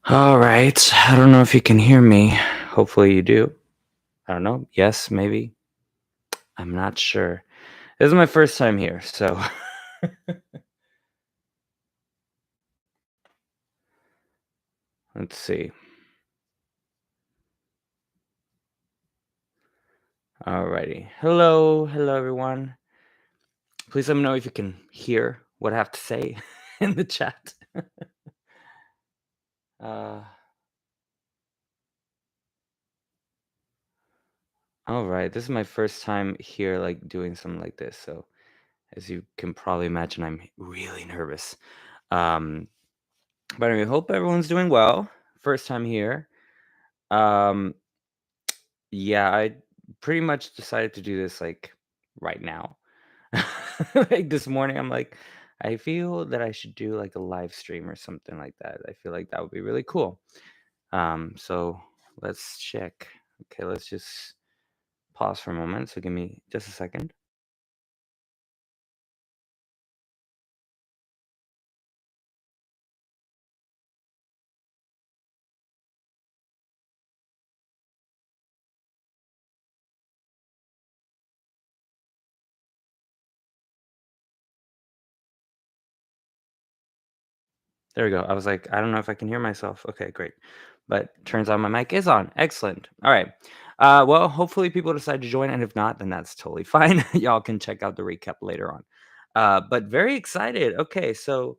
All right. I don't know if you can hear me. Hopefully you do. I don't know. Yes, maybe. I'm not sure. This is my first time here, so let's see. Alrighty. Hello, everyone. Please let me know if you can hear what I have to say in the chat. Uh, all right. This is my first time here, like doing something like this. So, as you can probably imagine, I'm really nervous. Um, but anyway, hope everyone's doing well. First time here. Um, Yeah, I pretty much decided to do this like right now. Like this morning, I'm like, I feel that I should do like a live stream or something like that. I feel like that would be really cool. So let's check. Okay, let's just pause for a moment. So give me just a second. There we go. I was like, I don't know if I can hear myself. Okay, great. But turns out my mic is on. Excellent. All right. Well, hopefully people decide to join, and if not, then that's totally fine. Y'all can check out the recap later on. But very excited. Okay, so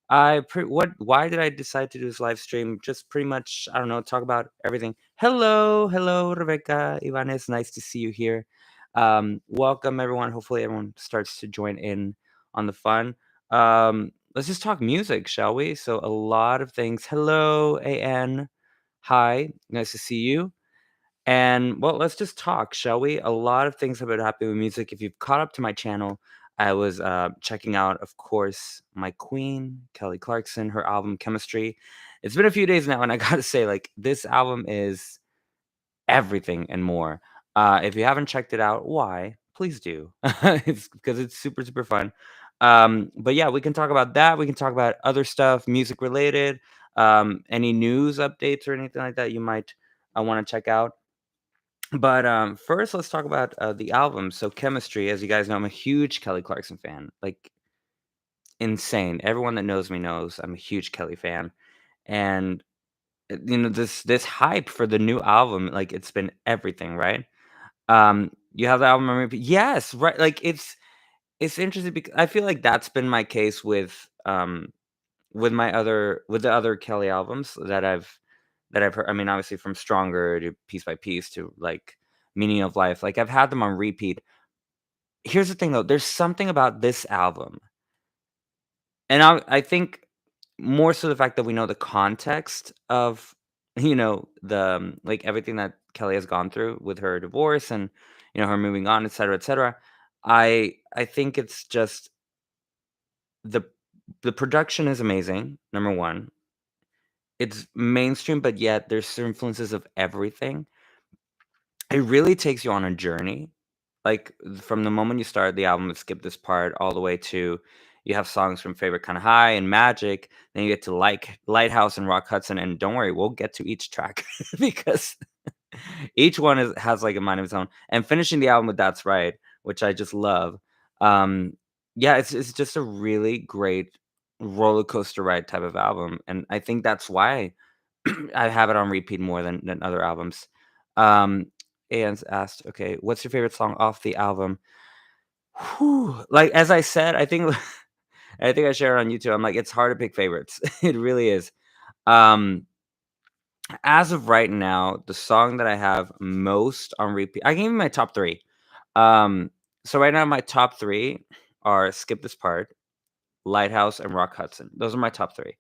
why did I decide to do this live stream? Just pretty much, I don't know, talk about everything. Hello, Rebecca, Ivanes, nice to see you here. Welcome everyone. Hopefully everyone starts to join in on the fun. Let's just talk music, shall we? So a lot of things. Hello, AN. Hi, nice to see you. And well, let's just talk, shall we? A lot of things have been happening with music. If you've caught up to my channel, I was checking out, of course, my queen, Kelly Clarkson, her album Chemistry. It's been a few days now, and I gotta say, like, this album is everything and more. If you haven't checked it out, why? Please do. It's because it's super, super fun. But yeah, we can talk about that. We can talk about other stuff, music related, any news updates or anything like that you might want to check out. But first, let's talk about the album. So, Chemistry, as you guys know, I'm a huge Kelly Clarkson fan. Like, insane. Everyone that knows me knows I'm a huge Kelly fan. And this hype for the new album, like it's been everything, right? You have the album on repeat. Yes, right. Like it's interesting because I feel like that's been my case with the other Kelly albums that I've heard. I mean, obviously from Stronger to Piece by Piece to like Meaning of Life. Like I've had them on repeat. Here's the thing though, there's something about this album, and I think more so the fact that we know the context of like everything that Kelly has gone through with her divorce and her moving on, et cetera, et cetera. I think it's just the the production is amazing. Number one, it's mainstream, but yet there's influences of everything. It really takes you on a journey. Like, from the moment you start the album, skip this part all the way to you have songs from Favorite Kinda High and Magic, then you get to like Lighthouse and Rock Hudson, and don't worry, we'll get to each track because each one has like a mind of its own. And finishing the album with That's Right, which I just love. Um, yeah, it's just a really great roller coaster ride type of album, and I think that's why I have it on repeat more than other albums. Um, Anne's asked, "Okay, what's your favorite song off the album?" Whew, like, as I said, I think I think I shared it on YouTube, I'm like, it's hard to pick favorites. It really is. Um, as of right now, the song that I have most on repeat, I can give you my top 3. Um, so right now my top 3 are Skip This Part, Lighthouse, and Rock Hudson. Those are my top 3.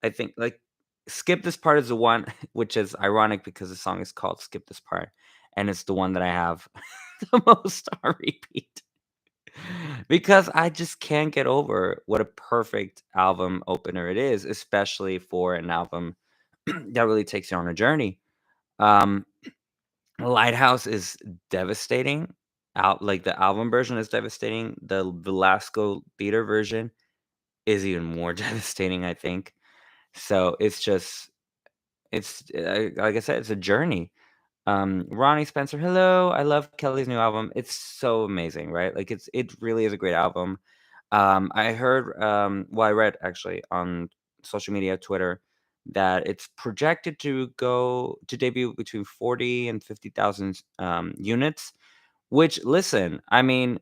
I think, like, Skip This Part is the one which is ironic because the song is called Skip This Part, and it's the one that I have the most on repeat. Because I just can't get over what a perfect album opener it is, especially for an album that really takes you on a journey. Um, Lighthouse is devastating. Out like the album version is devastating. The Velasco theater version is even more devastating, I think. So it's just It's like I said, it's a journey. Ronnie Spencer, hello. I love Kelly's new album. It's so amazing, right? Like it really is a great album. I heard well, I read actually on social media, Twitter, that it's projected to go to debut between 40 and 50,000 units, which listen, I mean,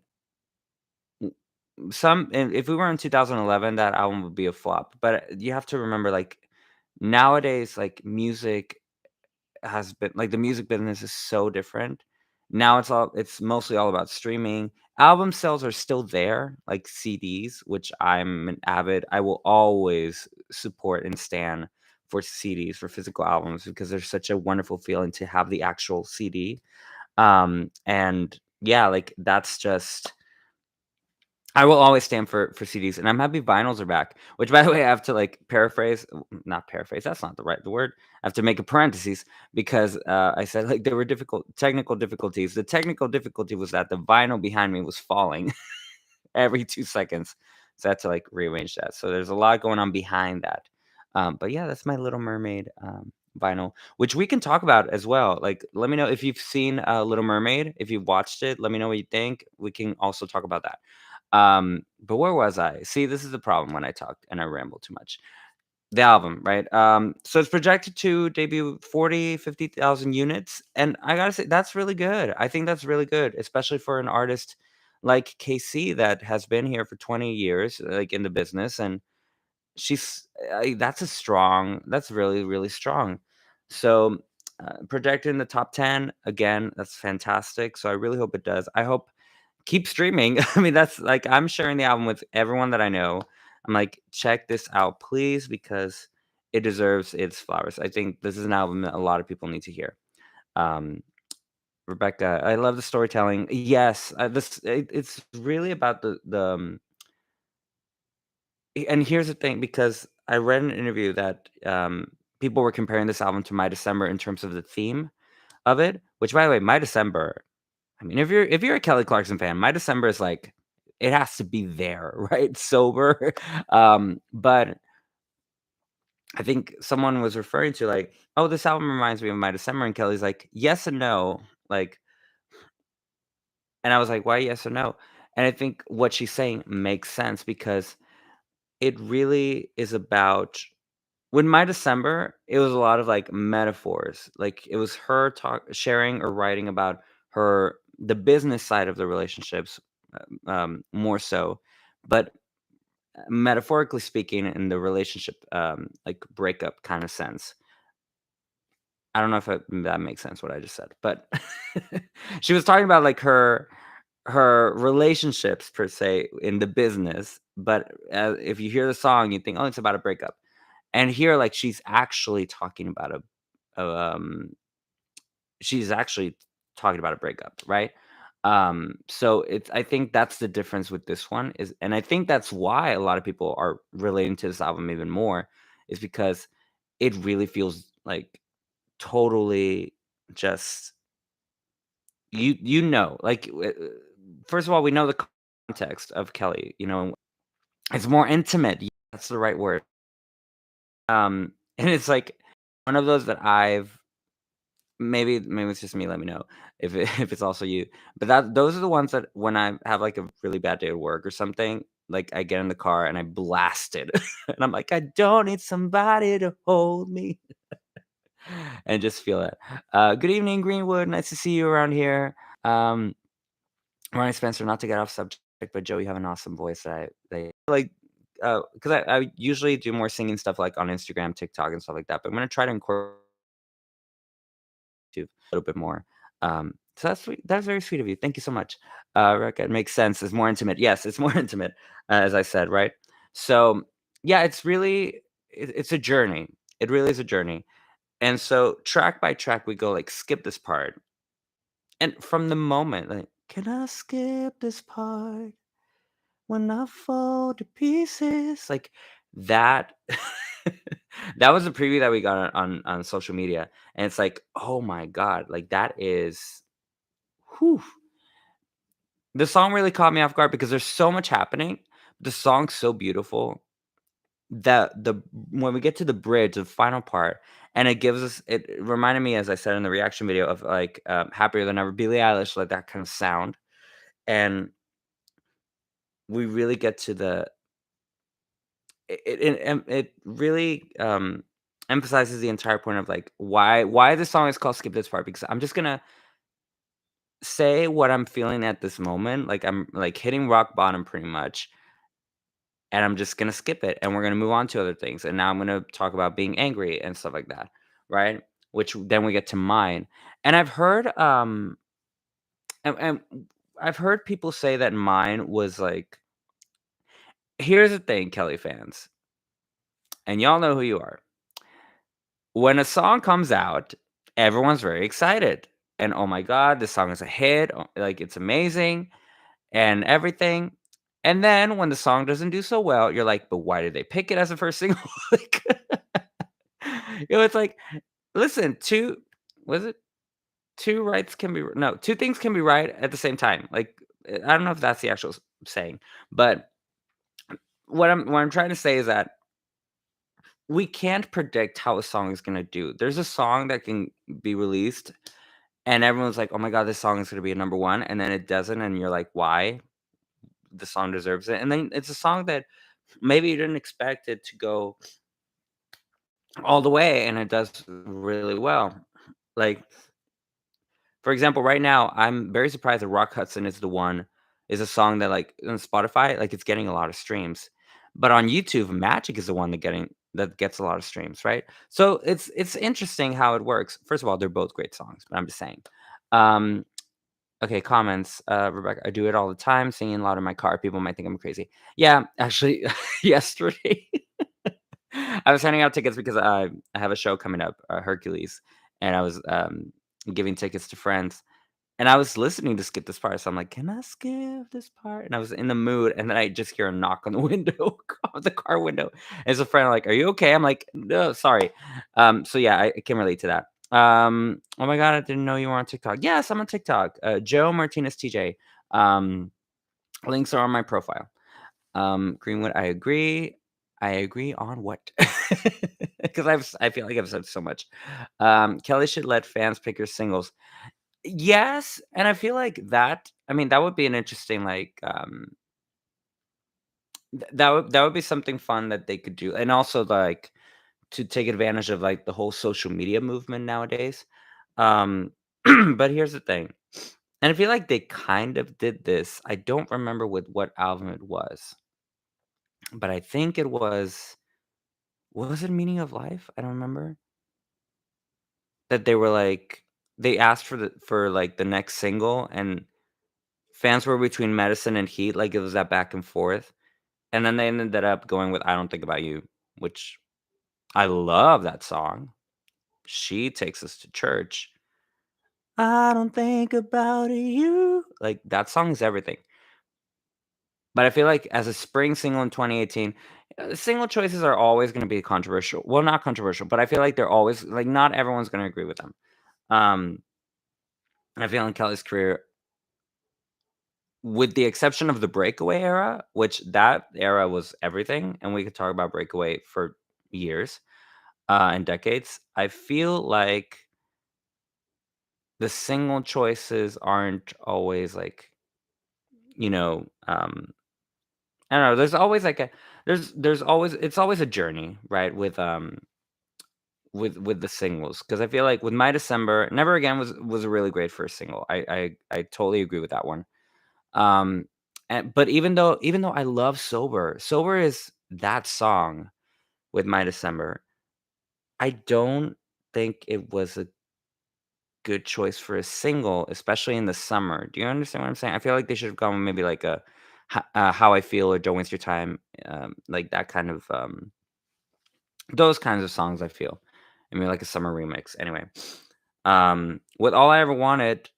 if we were in 2011, that album would be a flop. But you have to remember, like nowadays, like music has been like the music business is so different. Now it's mostly all about streaming. Album sales are still there, like CDs, which I'm an avid. I will always support and stand for CDs, for physical albums, because there's such a wonderful feeling to have the actual CD. And yeah, like that's just I will always stand for CDs, and I'm happy vinyls are back. Which, by the way, I have to like paraphrase, not paraphrase. That's not the word. I have to make a parentheses because I said like there were difficult technical difficulties. The technical difficulty was that the vinyl behind me was falling every 2 seconds, so I had to like rearrange that. So there's a lot going on behind that. But yeah, that's my Little Mermaid vinyl, which we can talk about as well. Like, let me know if you've seen Little Mermaid. If you've watched it, let me know what you think. We can also talk about that. But where was I? See, this is the problem when I talk and I ramble too much. The album, right? So it's projected to debut 40, 50,000 units. And I gotta say, that's really good. I think that's really good, especially for an artist like KC that has been here for 20 years, like in the business. And that's really, really strong. So projected in the top 10, again, that's fantastic. So I really hope it does. I hope keep streaming. I mean, that's like I'm sharing the album with everyone that I know. I'm like, check this out, please, because it deserves its flowers. I think this is an album that a lot of people need to hear. Um, Rebecca, I love the storytelling. Yes, it's really about and here's the thing, because I read an interview that people were comparing this album to My December in terms of the theme of it. Which, by the way, My December, I mean, if you're a Kelly Clarkson fan, My December is like it has to be there, right? Sober. But I think someone was referring to like, oh, this album reminds me of My December, and Kelly's like, yes and no. Like, and I was like, why yes or no? And I think what she's saying makes sense because it really is about when My December, it was a lot of like metaphors. Like it was her sharing or writing about the business side of the relationships, more so. But metaphorically speaking, in the relationship, like breakup kind of sense. I don't know if that makes sense what I just said, but she was talking about like her relationships per se in the business. But if you hear the song, you think, oh, it's about a breakup. And here, like a she's actually talking about a breakup, right? So it's I think that's the difference with this one is, and I think that's why a lot of people are relating to this album even more, is because it really feels like totally just like first of all, we know the context of Kelly, it's more intimate. Yeah, that's the right word. And it's like one of those that maybe it's just me, let me know if it's also you. But those are the ones that when I have, like, a really bad day at work or something, like, I get in the car and I blast it, and I'm like, "I don't need somebody to hold me," and just feel it. Good evening, Greenwood, nice to see you around here. Um, Ronnie Spencer, not to get off subject, but Joe, you have an awesome voice that I like, 'cause I usually do more singing stuff, like, on Instagram, TikTok, and stuff like that, but I'm gonna try to incorporate to a little bit more. So that's sweet. That's very sweet of you. Thank you so much. Rebecca, it makes sense. It's more intimate. Yes, it's more intimate, as I said, right? So yeah, it's a journey. It really is a journey. And so track by track, we go like skip this part, and from the moment like, can I skip this part when I fall to pieces? Like that. That was a preview that we got on social media, and it's like, oh my god, like that is whew. The song really caught me off guard because there's so much happening. The song's so beautiful the when we get to the bridge, the final part, and it reminded me, as I said in the reaction video, of, like, Happier Than Ever, Billie Eilish, like, that kind of sound, and we really get to the it really, emphasizes the entire point of, like, why the song is called "Skip This Part," because I'm just gonna say what I'm feeling at this moment, like, I'm, like, hitting rock bottom pretty much, and I'm just gonna skip it, and we're gonna move on to other things, and now I'm gonna talk about being angry and stuff like that, right? Which then we get to mine, and and I've heard people say that mine was, like, here's the thing, Kelly fans, and y'all know who you are. When a song comes out, everyone's very excited, and, "Oh my god, this song is a hit," like, "It's amazing," and everything, and then when the song doesn't do so well, you're like, "But why did they pick it as a first single?" Like, it's like, listen, 2 was it 2 rights can be no, 2 things can be right at the same time, like, I don't know if that's the actual saying, but what I'm trying to say is that we can't predict how a song is gonna do. There's a song that can be released, and everyone's like, "Oh my god, this song is gonna be a number 1," and then it doesn't, and you're like, "Why?" The song deserves it, and then it's a song that maybe you didn't expect it to go all the way, and it does really well. Like, for example, right now, I'm very surprised that Rock Hudson is a song that, like, on Spotify, like, it's getting a lot of streams. But on YouTube, Magic is the one that gets a lot of streams, right? So it's interesting how it works. First of all, they're both great songs, but I'm just saying. Um, okay, comments. Rebecca, I do it all the time, singing loud in my car. People might think I'm crazy. Yeah, actually, yesterday I was handing out tickets because I have a show coming up, Hercules, and I was giving tickets to friends. And I was listening to Skip This Part, so I'm like, "Can I skip this part?" And I was in the mood, and then I just hear a knock on the window of the car window. As a friend, like, "Are you okay?" I'm like, "No, sorry." So yeah, I can relate to that. Oh my god, I didn't know you were on TikTok. Yes, I'm on TikTok. Joe Martinez TJ. Um, Links are on my profile. Greenwood, I agree. I agree on what? Because I feel like I've said so much. Kelly should let fans pick her singles. Yes, and I feel like I mean, that would be an interesting, like, that would be something fun that they could do, and also, like, to take advantage of, like, the whole social media movement nowadays. Um, but here's the thing, and I feel like they kind of did this. I don't remember with what album it was, but I think it was it Meaning of Life? I don't remember. That they were like they asked for, like, the next single, and fans were between Medicine and Heat, like, it was that back and forth. And then they ended up going with "I Don't Think About You," which I love that song. She takes us to church. I don't think about you. Like, that song is everything. But I feel like as a spring single in 2018, single choices are always gonna be controversial. Well, not controversial, but I feel like they're always like, not everyone's gonna agree with them. Um, I feel in Kelly's career, with the exception of the Breakaway era, which that era was everything, and we could talk about Breakaway for years. And decades, I feel like the single choices aren't always like, you know, I don't know. There's always like there's always it's always a journey, right? With the singles, because I feel like with My December, Never Again was a really great first single. I totally agree with that one. Um, but even though I love Sober is that song with My December. I don't think it was a good choice for a single, especially in the summer. Do you understand what I'm saying? I feel like they should have gone with maybe like How I Feel or Don't Waste Your Time, like that kind of those kinds of songs. I feel, I mean, like a summer remix. Anyway, with All I Ever Wanted,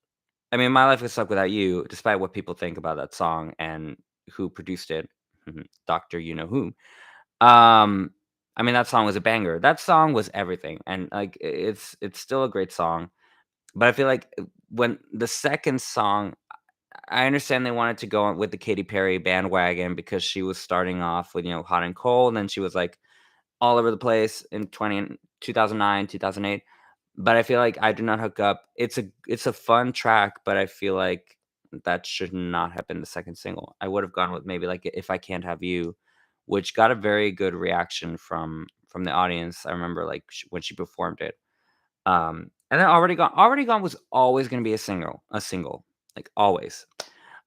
I mean, My Life Would Suck Without You, despite what people think about that song and who produced it, Doctor, you know who. Um, I mean, that song was a banger. That song was everything, and like it's still a great song. But I feel like when the second song, I understand they wanted to go on with the Katy Perry bandwagon because she was starting off with, Hot and Cold, and then she was like all over the place in 2009, 2008. But I feel like I Do Not Hook Up. It's a fun track, but I feel like that should not have been the second single. I would have gone with maybe like If I Can't Have You, which got a very good reaction from the audience. I remember like when she performed it. And then Already Gone was always gonna be a single, like always.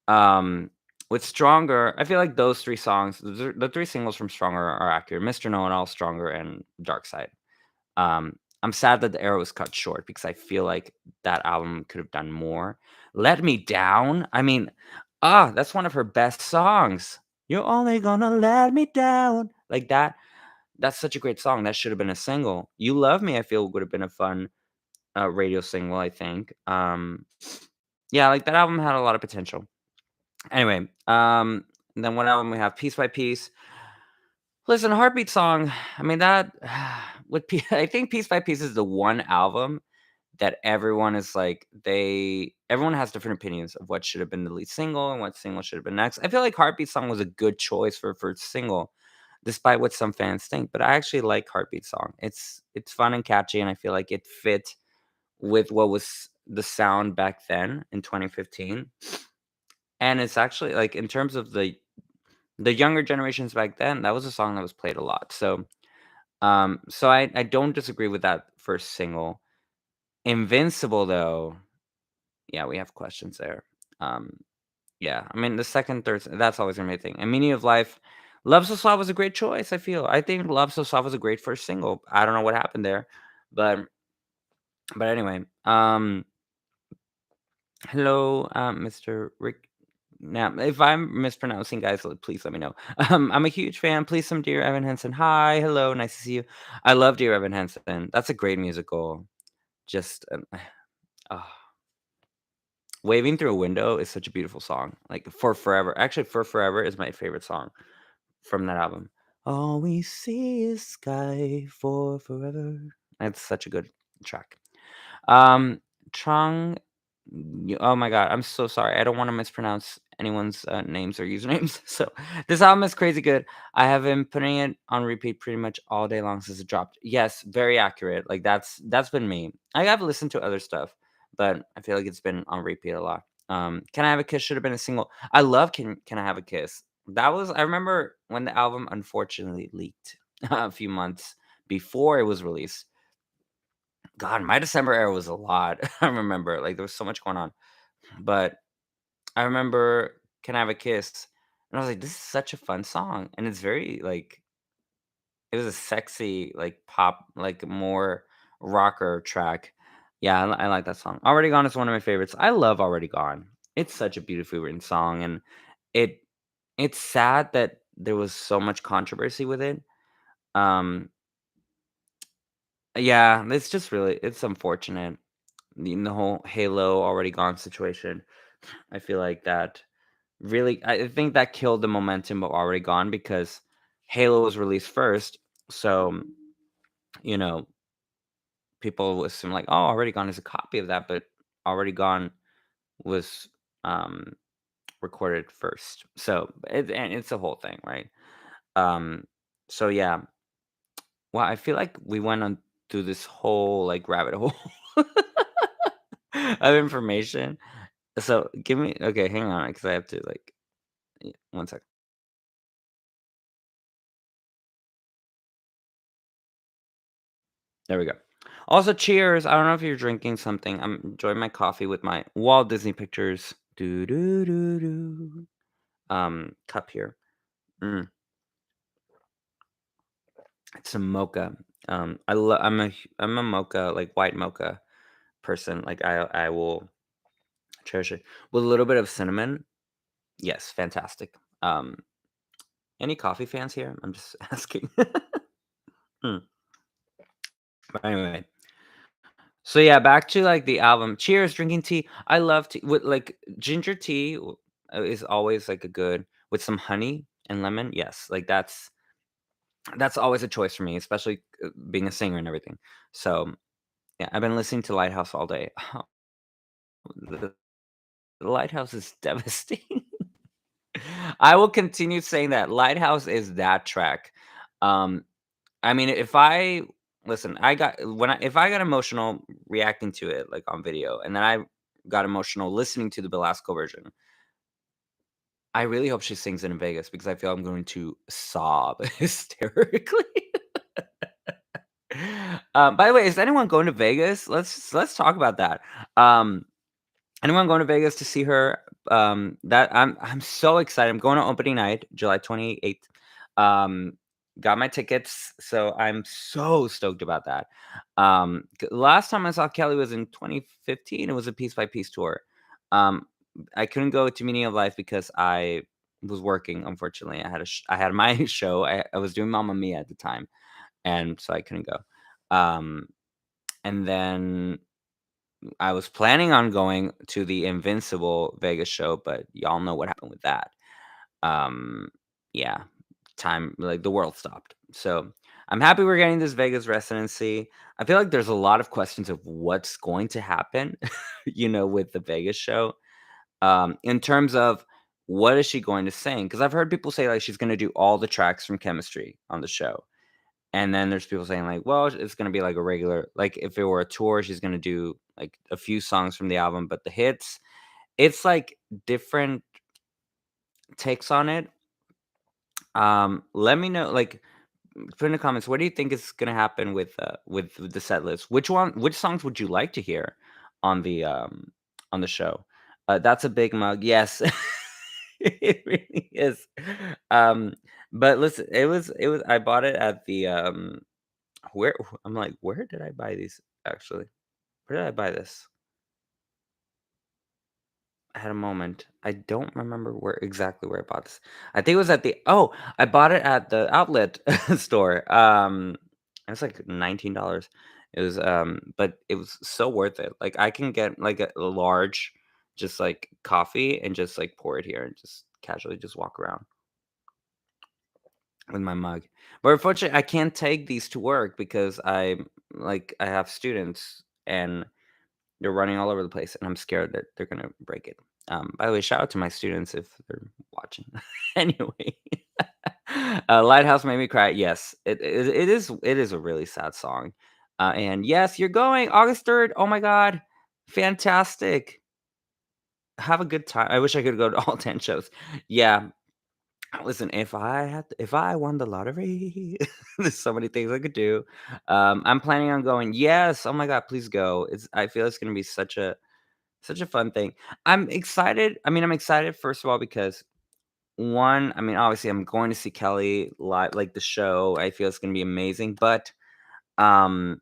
Um, with Stronger, I feel like those 3 songs, the 3 singles from Stronger are accurate. Mr. Know-It-All, Stronger, and Dark Side. I'm sad that the era was cut short because I feel like that album could have done more. Let Me Down, I mean, that's one of her best songs. "You're only gonna let me down." Like that's such a great song. That should have been a single. You Love Me, I feel would have been a fun, radio single, I think. Yeah, like that album had a lot of potential. Anyway, then what album we have? Piece by Piece. Listen, Heartbeat Song, I mean, that I think Piece by Piece is the one album that everyone is like, everyone has different opinions of what should have been the lead single and what single should have been next. I feel like Heartbeat Song was a good choice for first single, despite what some fans think. But I actually like Heartbeat Song. It's fun and catchy, and I feel like it fit with what was the sound back then in 2015. And it's actually like in terms of the younger generations back then, that was a song that was played a lot. So I don't disagree with that first single. Invincible though, yeah, we have questions there. Um, yeah, I mean the second, third, that's always gonna be a thing. And Meaning of Life, Love So Soft was a great choice. I feel. I think Love So Soft was a great first single. I don't know what happened there, but anyway. Hello, Mr. Rick. Now, if I'm mispronouncing, guys, please let me know. I'm a huge fan. Please, some Dear Evan Hansen. Hi, hello, nice to see you. I love Dear Evan Hansen. That's a great musical. Just ah, Waving Through a Window is such a beautiful song. Like For Forever. Actually, For Forever is my favorite song from that album. All we see is sky for forever. That's such a good track. Um, Trong, oh my god, I'm so sorry. I don't want to mispronounce anyone's names or usernames. So this album is crazy good. I have been putting it on repeat pretty much all day long since it dropped. Yes, very accurate. Like that's been me. I have listened to other stuff, but I feel like it's been on repeat a lot. Can I Have a Kiss should have been a single. I love Can I Have a Kiss. That was I remember when the album unfortunately leaked a few months before it was released. God, my December era was a lot. I remember, like, there was so much going on. But I remember Can I Have a Kiss? And I was like, this is such a fun song. And it's very, like, it was a sexy, like, pop, like, more rocker track. Yeah, I like that song. Already Gone is one of my favorites. I love Already Gone. It's such a beautifully written song. And it it's sad that there was so much controversy with it. Um, yeah, it's just really, it's unfortunate. The whole Halo Already Gone situation. I feel like that really I think that killed the momentum of Already Gone because Halo was released first. So, you know, people will assume like, oh, Already Gone is a copy of that, but Already Gone was um recorded first. So and it's a whole thing, right? Um so yeah. Well, I feel like we went on through this whole like rabbit hole of information. So give me okay, hang on, because I have to like yeah, one sec. There we go. Also, cheers. I don't know if you're drinking something. I'm enjoying my coffee with my Walt Disney Pictures cup here. Mm, it's a mocha. I'm a mocha like white mocha person. Like I will cherish it with a little bit of cinnamon. Yes, fantastic. Um, any coffee fans here? I'm just asking. Mm, but anyway, so yeah, back to like the album. Cheers, drinking tea. I love tea with like ginger tea is always like a good with some honey and lemon. Yes, like that's always a choice for me, especially being a singer and everything. So yeah, I've been listening to Lighthouse all day. The, the Lighthouse is devastating. I will continue saying that Lighthouse is that track. Um, I mean, if I listen, I got when I if I got emotional reacting to it, like, on video, and then I got emotional listening to the Belasco version, I really hope she sings it in Vegas because I feel I'm going to sob hysterically. By the way, is anyone going to Vegas? Let's talk about that. Um, Anyone going to Vegas to see her? That I'm so excited. I'm going to opening night, July 28th. Um, got my tickets, so I'm so stoked about that. Last time I saw Kelly was in 2015. It was a piece by piece tour. Um, I couldn't go to Meaning of Life because I was working. Unfortunately, I had my show. I was doing Mamma Mia at the time, and so I couldn't go. Um, and then I was planning on going to the Invincible Vegas show, but y'all know what happened with that. Um, yeah, time like the world stopped. So I'm happy we're getting this Vegas residency. I feel like there's a lot of questions of what's going to happen, with the Vegas show. In terms of what is she going to sing? Because I've heard people say like she's going to do all the tracks from Chemistry on the show. And then there's people saying like, well, it's gonna be like a regular like if it were a tour, she's gonna do like a few songs from the album, but the hits, it's like different takes on it. Let me know, like put in the comments, what do you think is gonna happen with the set list? Which songs would you like to hear on the show? That's a big mug. Yes. It really is. Um, but listen, it was I bought it at the where I'm like, "Where did I buy these actually? Where did I buy this?" I had a moment. I don't remember where I bought this. I think it was at I bought it at the outlet store. It was like $19. But it was so worth it. Like, I can get, like, a large, just, like, coffee and just, like, pour it here and just casually just walk around with my mug. But unfortunately, I can't take these to work because I have students and they're running all over the place, and I'm scared that they're gonna break it. By the way, shout out to my students if they're watching. Anyway, Lighthouse made me cry. Yes, it is a really sad song. And yes, you're going August 3rd. Oh my god, fantastic! Have a good time. I wish I could go to all 10 shows. Yeah, listen, if I won the lottery, there's so many things I could do. I'm planning on going. Yes, oh my god, please go. I feel it's gonna be such a fun thing. I'm excited. I mean, I'm excited first of all because one, I mean, obviously I'm going to see Kelly live, like the show. I feel it's gonna be amazing. But um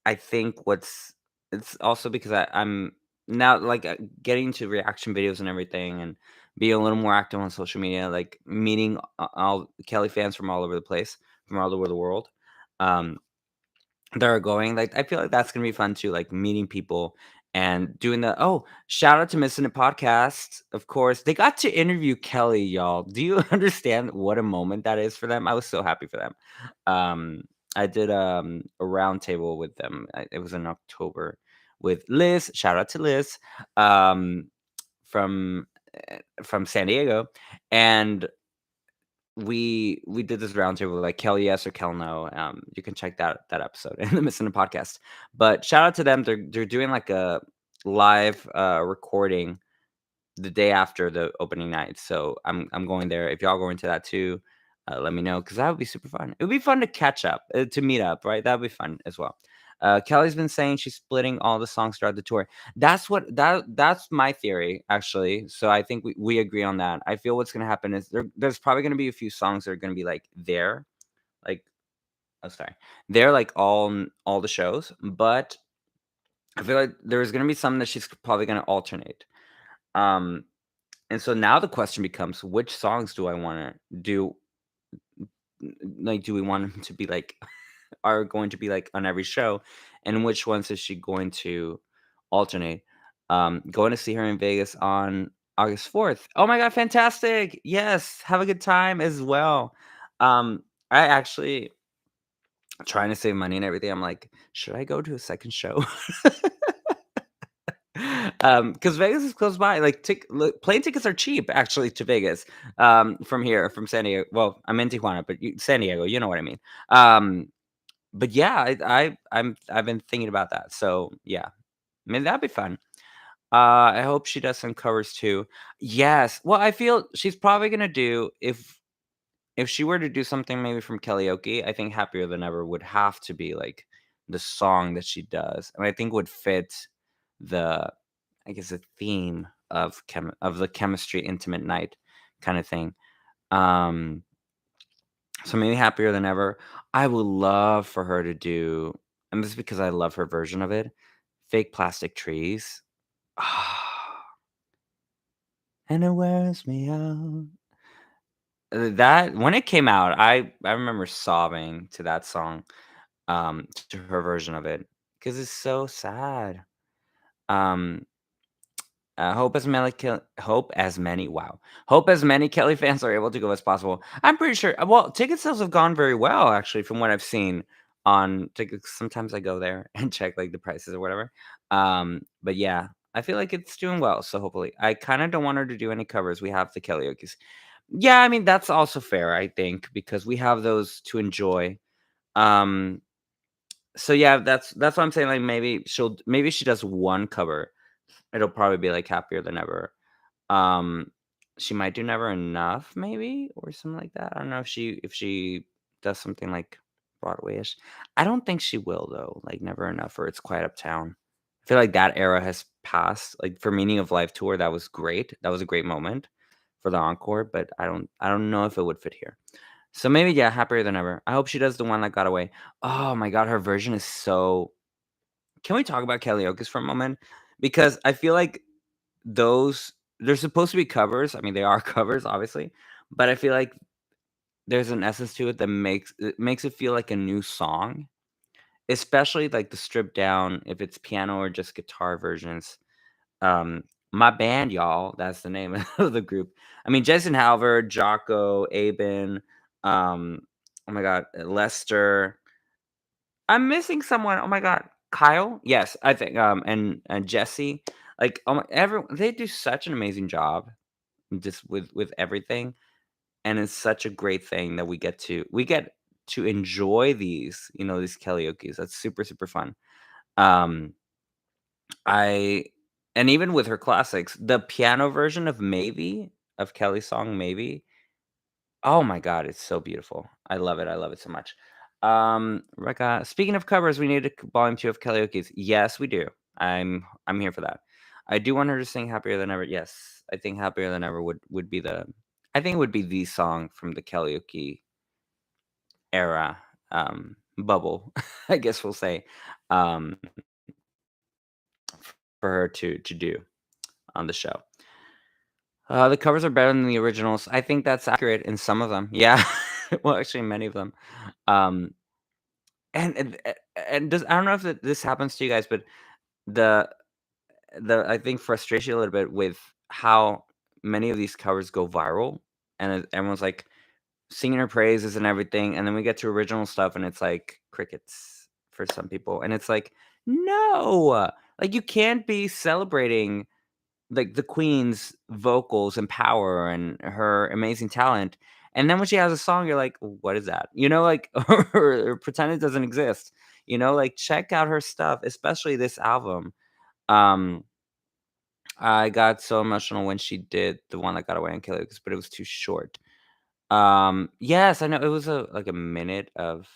I think it's also because I'm now like getting to reaction videos and everything and being a little more active on social media, like meeting all Kelly fans from all over the place, from all over the world. Um, that are going, like, I feel like that's gonna be fun too, like, meeting people and doing shout out to Missing It Podcast, of course. They got to interview Kelly, y'all. Do you understand what a moment that is for them? I was so happy for them. Um, I did, a roundtable with them. It was in October with Liz. Shout out to Liz, um, from, from San Diego, and we did this roundtable like Kel yes or Kel no. You can check that episode in the Missing the Podcast. But shout out to them. They're doing like a live recording the day after the opening night. So I'm going there. If y'all going to that too, let me know because that would be super fun. It would be fun to catch up, to meet up, right? That would be fun as well. Kelly's been saying she's splitting all the songs throughout the tour. That's my theory, actually. So I think we agree on that. I feel what's gonna happen is there's probably gonna be a few songs that are gonna be like like oh sorry, they're like all the shows, but I feel like there's gonna be some that she's probably gonna alternate. Um, and so now the question becomes, which songs do I want to do? Like, do we want them to be like, are going to be like on every show? And which ones is she going to alternate? Going to see her in Vegas on August 4th. Oh my God, fantastic. Yes, have a good time as well. I actually trying to save money and everything. I'm like, should I go to a second show? Because Vegas is close by, like, plane tickets are cheap actually to Vegas, from here, from San Diego. Well, I'm in Tijuana, but San Diego, you know what I mean. Um, but yeah, I've been thinking about that. So yeah, I mean that'd be fun. I hope she does some covers too. Yes. Well, I feel she's probably gonna do if she were to do something maybe from Kellyokes, I think Happier Than Ever would have to be, like, the song that she does, and I think would fit the I guess, the theme of the chemistry intimate night kinda thing. Um, so maybe Happier Than Ever. I would love for her to do and this is because I love her version of it, Fake Plastic Trees. And it wears me out. That when it came out, I remember sobbing to that song, to her version of it, because it's so sad. Um, hope as many Kelly fans are able to go as possible. I'm pretty sure well, ticket sales have gone very well, actually, from what I've seen on tickets. Sometimes I go there and check, like, the prices or whatever. But yeah, I feel like it's doing well, so hopefully I kinda don't want her to do any covers. We have the Kellyokes. Yeah, I mean, that's also fair, I think, because we have those to enjoy. Um, so yeah, that's what I'm saying, like, maybe she does one cover. It'll probably be, like, Happier Than Ever. Um, she might do Never Enough maybe or something like that. I don't know if she does something, like, Broadway-ish. I don't think she will though, like, Never Enough or It's Quiet Uptown. I feel like that era has passed. Like, for Meaning of Life tour, that was great. That was a great moment for the encore, but I don't know if it would fit here. So maybe, yeah, Happier Than Ever. I hope she does the one that got away. Oh my god, her version is so can we talk about Kellyokes for a moment? Because I feel like those they're supposed to be covers. I mean, they are covers, obviously, but I feel like there's an essence to it that makes it feel like a new song, especially like the stripped down, if it's piano or just guitar versions. Um, My Band, y'all, that's the name of the group. I mean, Jason Halvard, Jocko, Aben, oh my god, Lester. I'm missing someone. Oh my god, Kyle? Yes, I think, and Jesse. Like, oh my, everyone, they do such an amazing job just with everything, and it's such a great thing that we get to enjoy these, these karaoke's. That's super super fun. Um, I and even with her classics, the piano version of Maybe of Kelly's song Maybe. Oh my god, it's so beautiful. I love it so much. Speaking of covers, we need a volume 2 of karaoke's. Yes, we do. I'm here for that. I do want her to sing Happier Than Ever. Yes, I think Happier Than Ever would be the I think it would be the song from the karaoke era, bubble, I guess we'll say, um, for her to do on the show. The covers are better than the originals. I think that's accurate in some of them. Yeah. Well, actually, many of them. Um, and does I don't know if this happens to you guys, but the I think frustration a little bit with how many of these covers go viral, and everyone's like singing her praises and everything, and then we get to original stuff, and it's like crickets for some people, and it's like, no, like you can't be celebrating like the queen's vocals and power and her amazing talent. And then when she has a song, you're like, what is that? Like or pretend it doesn't exist. Like check out her stuff, especially this album. Um, I got so emotional when she did the one that got away in Kellyokes, but it was too short. Yes, I know it was like a minute and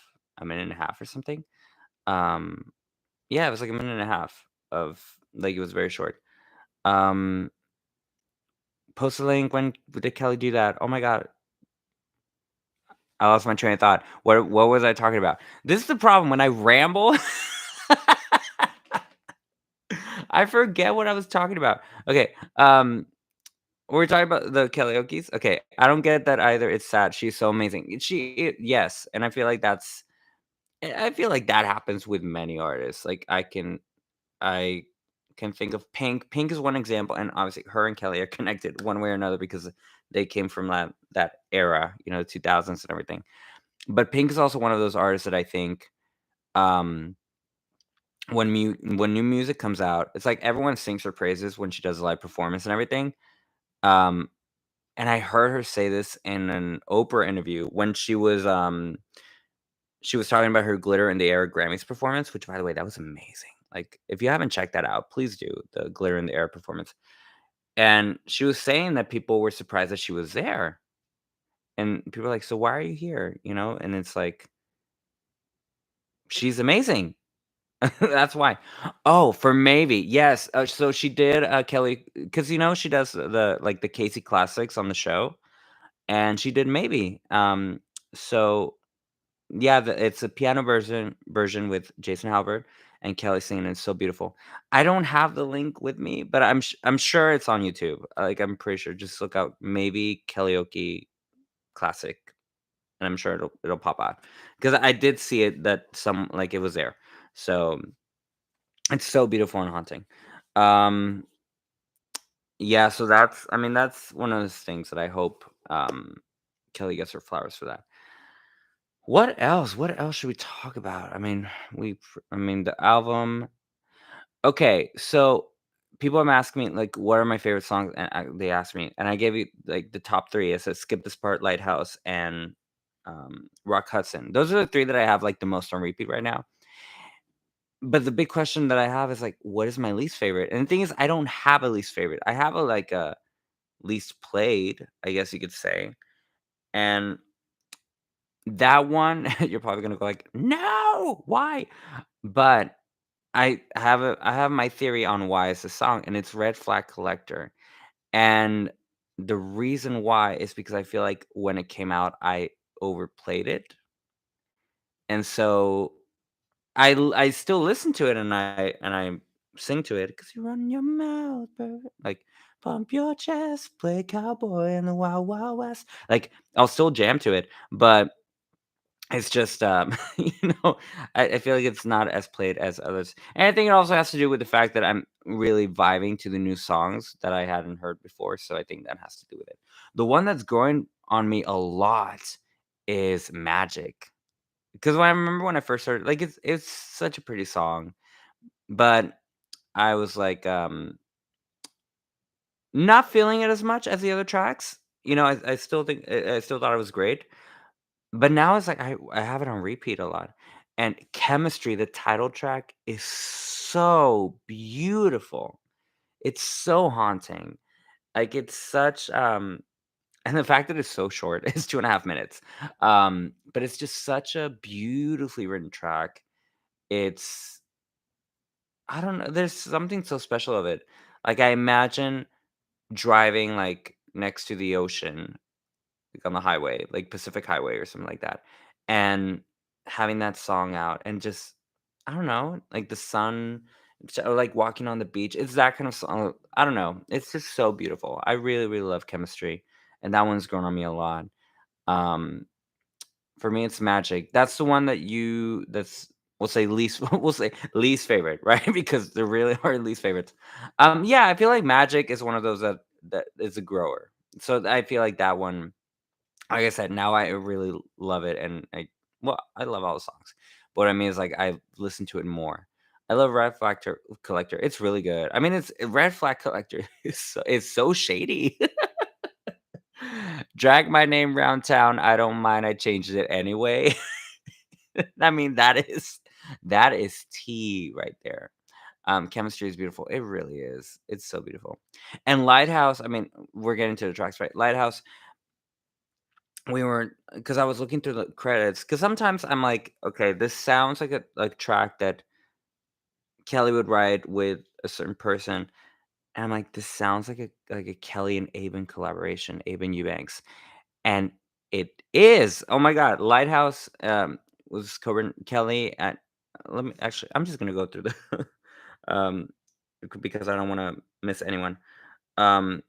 a half or something. Um, yeah, it was like a minute and a half of like it was very short. Um, Post a link. When did Kelly do that? Oh my god, I lost my train of thought. What was I talking about? This is the problem when I ramble. I forget what I was talking about. Okay, we're talking about the karaoke's. Okay, I don't get that either. It's sad. She's so amazing. Yes, and I feel like that happens with many artists. Like I can think of Pink. Pink is one example, and obviously her and Kelly are connected one way or another because they came from that era, 2000s and everything. But Pink is also one of those artists that I think um when new music comes out, it's like everyone sings her praises when she does a live performance and everything. Um, and I heard her say this in an Oprah interview when she was talking about her Glitter in the Air Grammys performance, which, by the way, that was amazing. Like, if you haven't checked that out, please do, the Glitter in the Air performance. And she was saying that people were surprised that she was there, and people were like, "So why are you here?" You know? And it's like, "She's amazing." That's why. Oh, for Maybe, yes, so she did, Kelly, because she does the Casey classics on the show, and she did Maybe. So yeah, it's a piano version with Jason Halbert and Kelly singing. It's so beautiful. I don't have the link with me, but I'm sure it's on YouTube. Like, I'm pretty sure. Just look out maybe Kellyoke classic, and I'm sure it'll pop out because I did see it that it was there. So it's so beautiful and haunting. Um, yeah, so that's one of those things that I hope Kelly gets her flowers for that. What else? What else should we talk about? The album. Okay, so people have asked me like, what are my favorite songs, and they asked me, and I gave you like the top three. It says "Skip This Part," "Lighthouse," and "Rock Hudson." Those are the three that I have like the most on repeat right now. But the big question that I have is like, what is my least favorite? And the thing is, I don't have a least favorite. I have a least played, I guess you could say, and that one you're probably gonna go like, no, why? But I have my theory on why it's a song, and it's Red Flag Collector. And the reason why is because I feel like when it came out, I overplayed it. And so I still listen to it, and I sing to it because you run your mouth, bird. Like, pump your chest, play cowboy in the wild, wild west. Like, I'll still jam to it, but it's just, you know, I feel like it's not as played as others, and I think it also has to do with the fact that I'm really vibing to the new songs that I hadn't heard before, so I think that has to do with it. The one that's growing on me a lot is Magic, because when I remember when I first heard like, it's such a pretty song, but I was like, not feeling it as much as the other tracks. I still think I still thought it was great. But now it's like I have it on repeat a lot. And Chemistry, the title track, is so beautiful. It's so haunting. Like, it's such, and the fact that it's so short, it's 2.5 minutes. But it's just such a beautifully written track. It's I don't know, there's something so special of it. Like, I imagine driving, like, next to the ocean, like, on the highway, like Pacific Highway or something like that, and having that song out and just I don't know, like the sun, or like walking on the beach. It's that kind of song. I don't know. It's just so beautiful. I really, really love Chemistry, and that one's grown on me a lot. Um, for me, it's Magic. That's the one that's we'll say least we'll say least favorite, right? Because there really are least favorites. Yeah, I feel like Magic is one of those that is a grower. So I feel like that one, like I said, now I really love it, and I love all the songs. But what I mean is, like, I listen to it more. I love Collector. It's really good. It's Red Flag Collector is so shady. Drag my name round town. I don't mind. I changed it anyway. That is tea right there. Chemistry is beautiful. It really is. It's so beautiful. And Lighthouse. We're getting to the tracks, right? Lighthouse. We weren't because I was looking through the credits. Because sometimes I'm like, okay, this sounds like a track that Kelly would write with a certain person, and I'm like, this sounds like a Kelly and Aben collaboration, Aben Eubanks, and it is. Oh my god, Lighthouse was covering Kelly at. Let me actually. I'm just gonna go through the um because I don't want to miss anyone. Um,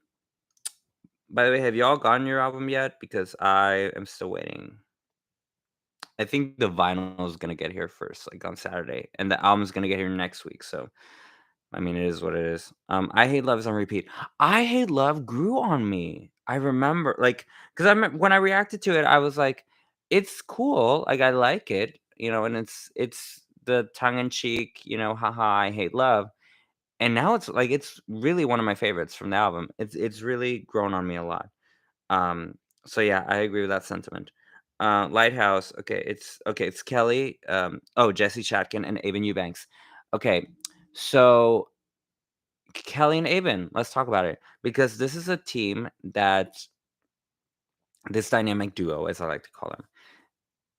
by the way, have y'all gotten your album yet? Because I am still waiting. I think the vinyl is gonna get here first, like, on Saturday, and the album's gonna get here next week, so, it is what it is. I Hate Love is on repeat. I Hate Love grew on me. I remember, like, because when I reacted to it, I was like, "It's cool, like, I like it," and it's the tongue in cheek, haha, I hate love. And now it's like it's really one of my favorites from the album. It's really grown on me a lot. Um, so yeah, I agree with that sentiment. Lighthouse, it's Kelly, Jesse Chatkin and Aben Eubanks. Okay, so Kelly and Aben, let's talk about it because this is a team that this dynamic duo, as I like to call them.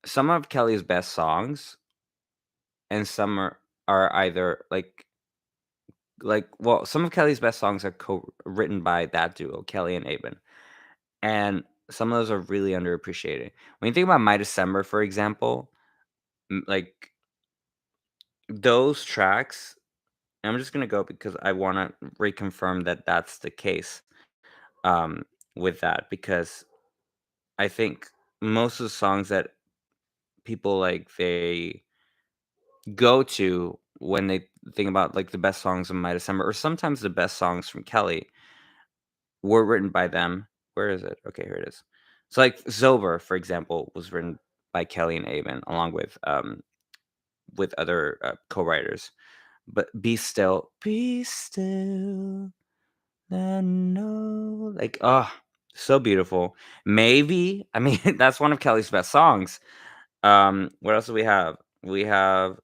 Some of Kelly's best songs and some are either some of Kelly's best songs are co-written by that duo, Kelly and Aben. And some of those are really underappreciated. When you think about My December, for example, like those tracks, and I'm just gonna go because I want to reconfirm that that's the case um, with that because I think most of the songs that people they go to when they think about like the best songs of My December, or sometimes the best songs from Kelly, were written by them. Where is it? Okay, here it is. So like Zober, for example, was written by Kelly and Aben along with other co-writers. But Be Still, and know, like so beautiful. Maybe I mean that's one of Kelly's best songs. What else do we have? We have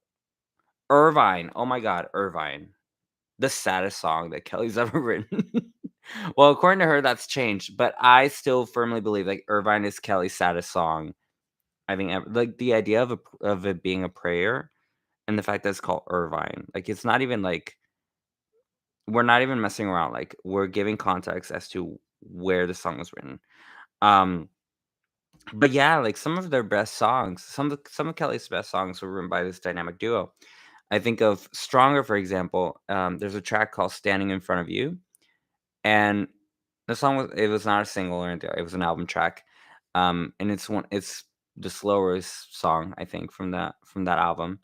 Irvine. Oh my God, Irvine. The saddest song that Kelly's ever written. Well, according to her, that's changed, but I still firmly believe like Irvine is Kelly's saddest song. I think like the idea of it being a prayer and the fact that it's called Irvine, like it's not even like we're not even messing around. Like we're giving context as to where the song was written. Um, but yeah, like some of their best songs, some of Kelly's best songs were written by this dynamic duo. I think of Stronger, for example. There's a track called Standing in Front of You. And the song was not a single or anything, it was an album track. And it's the slowest song, I think, from that album.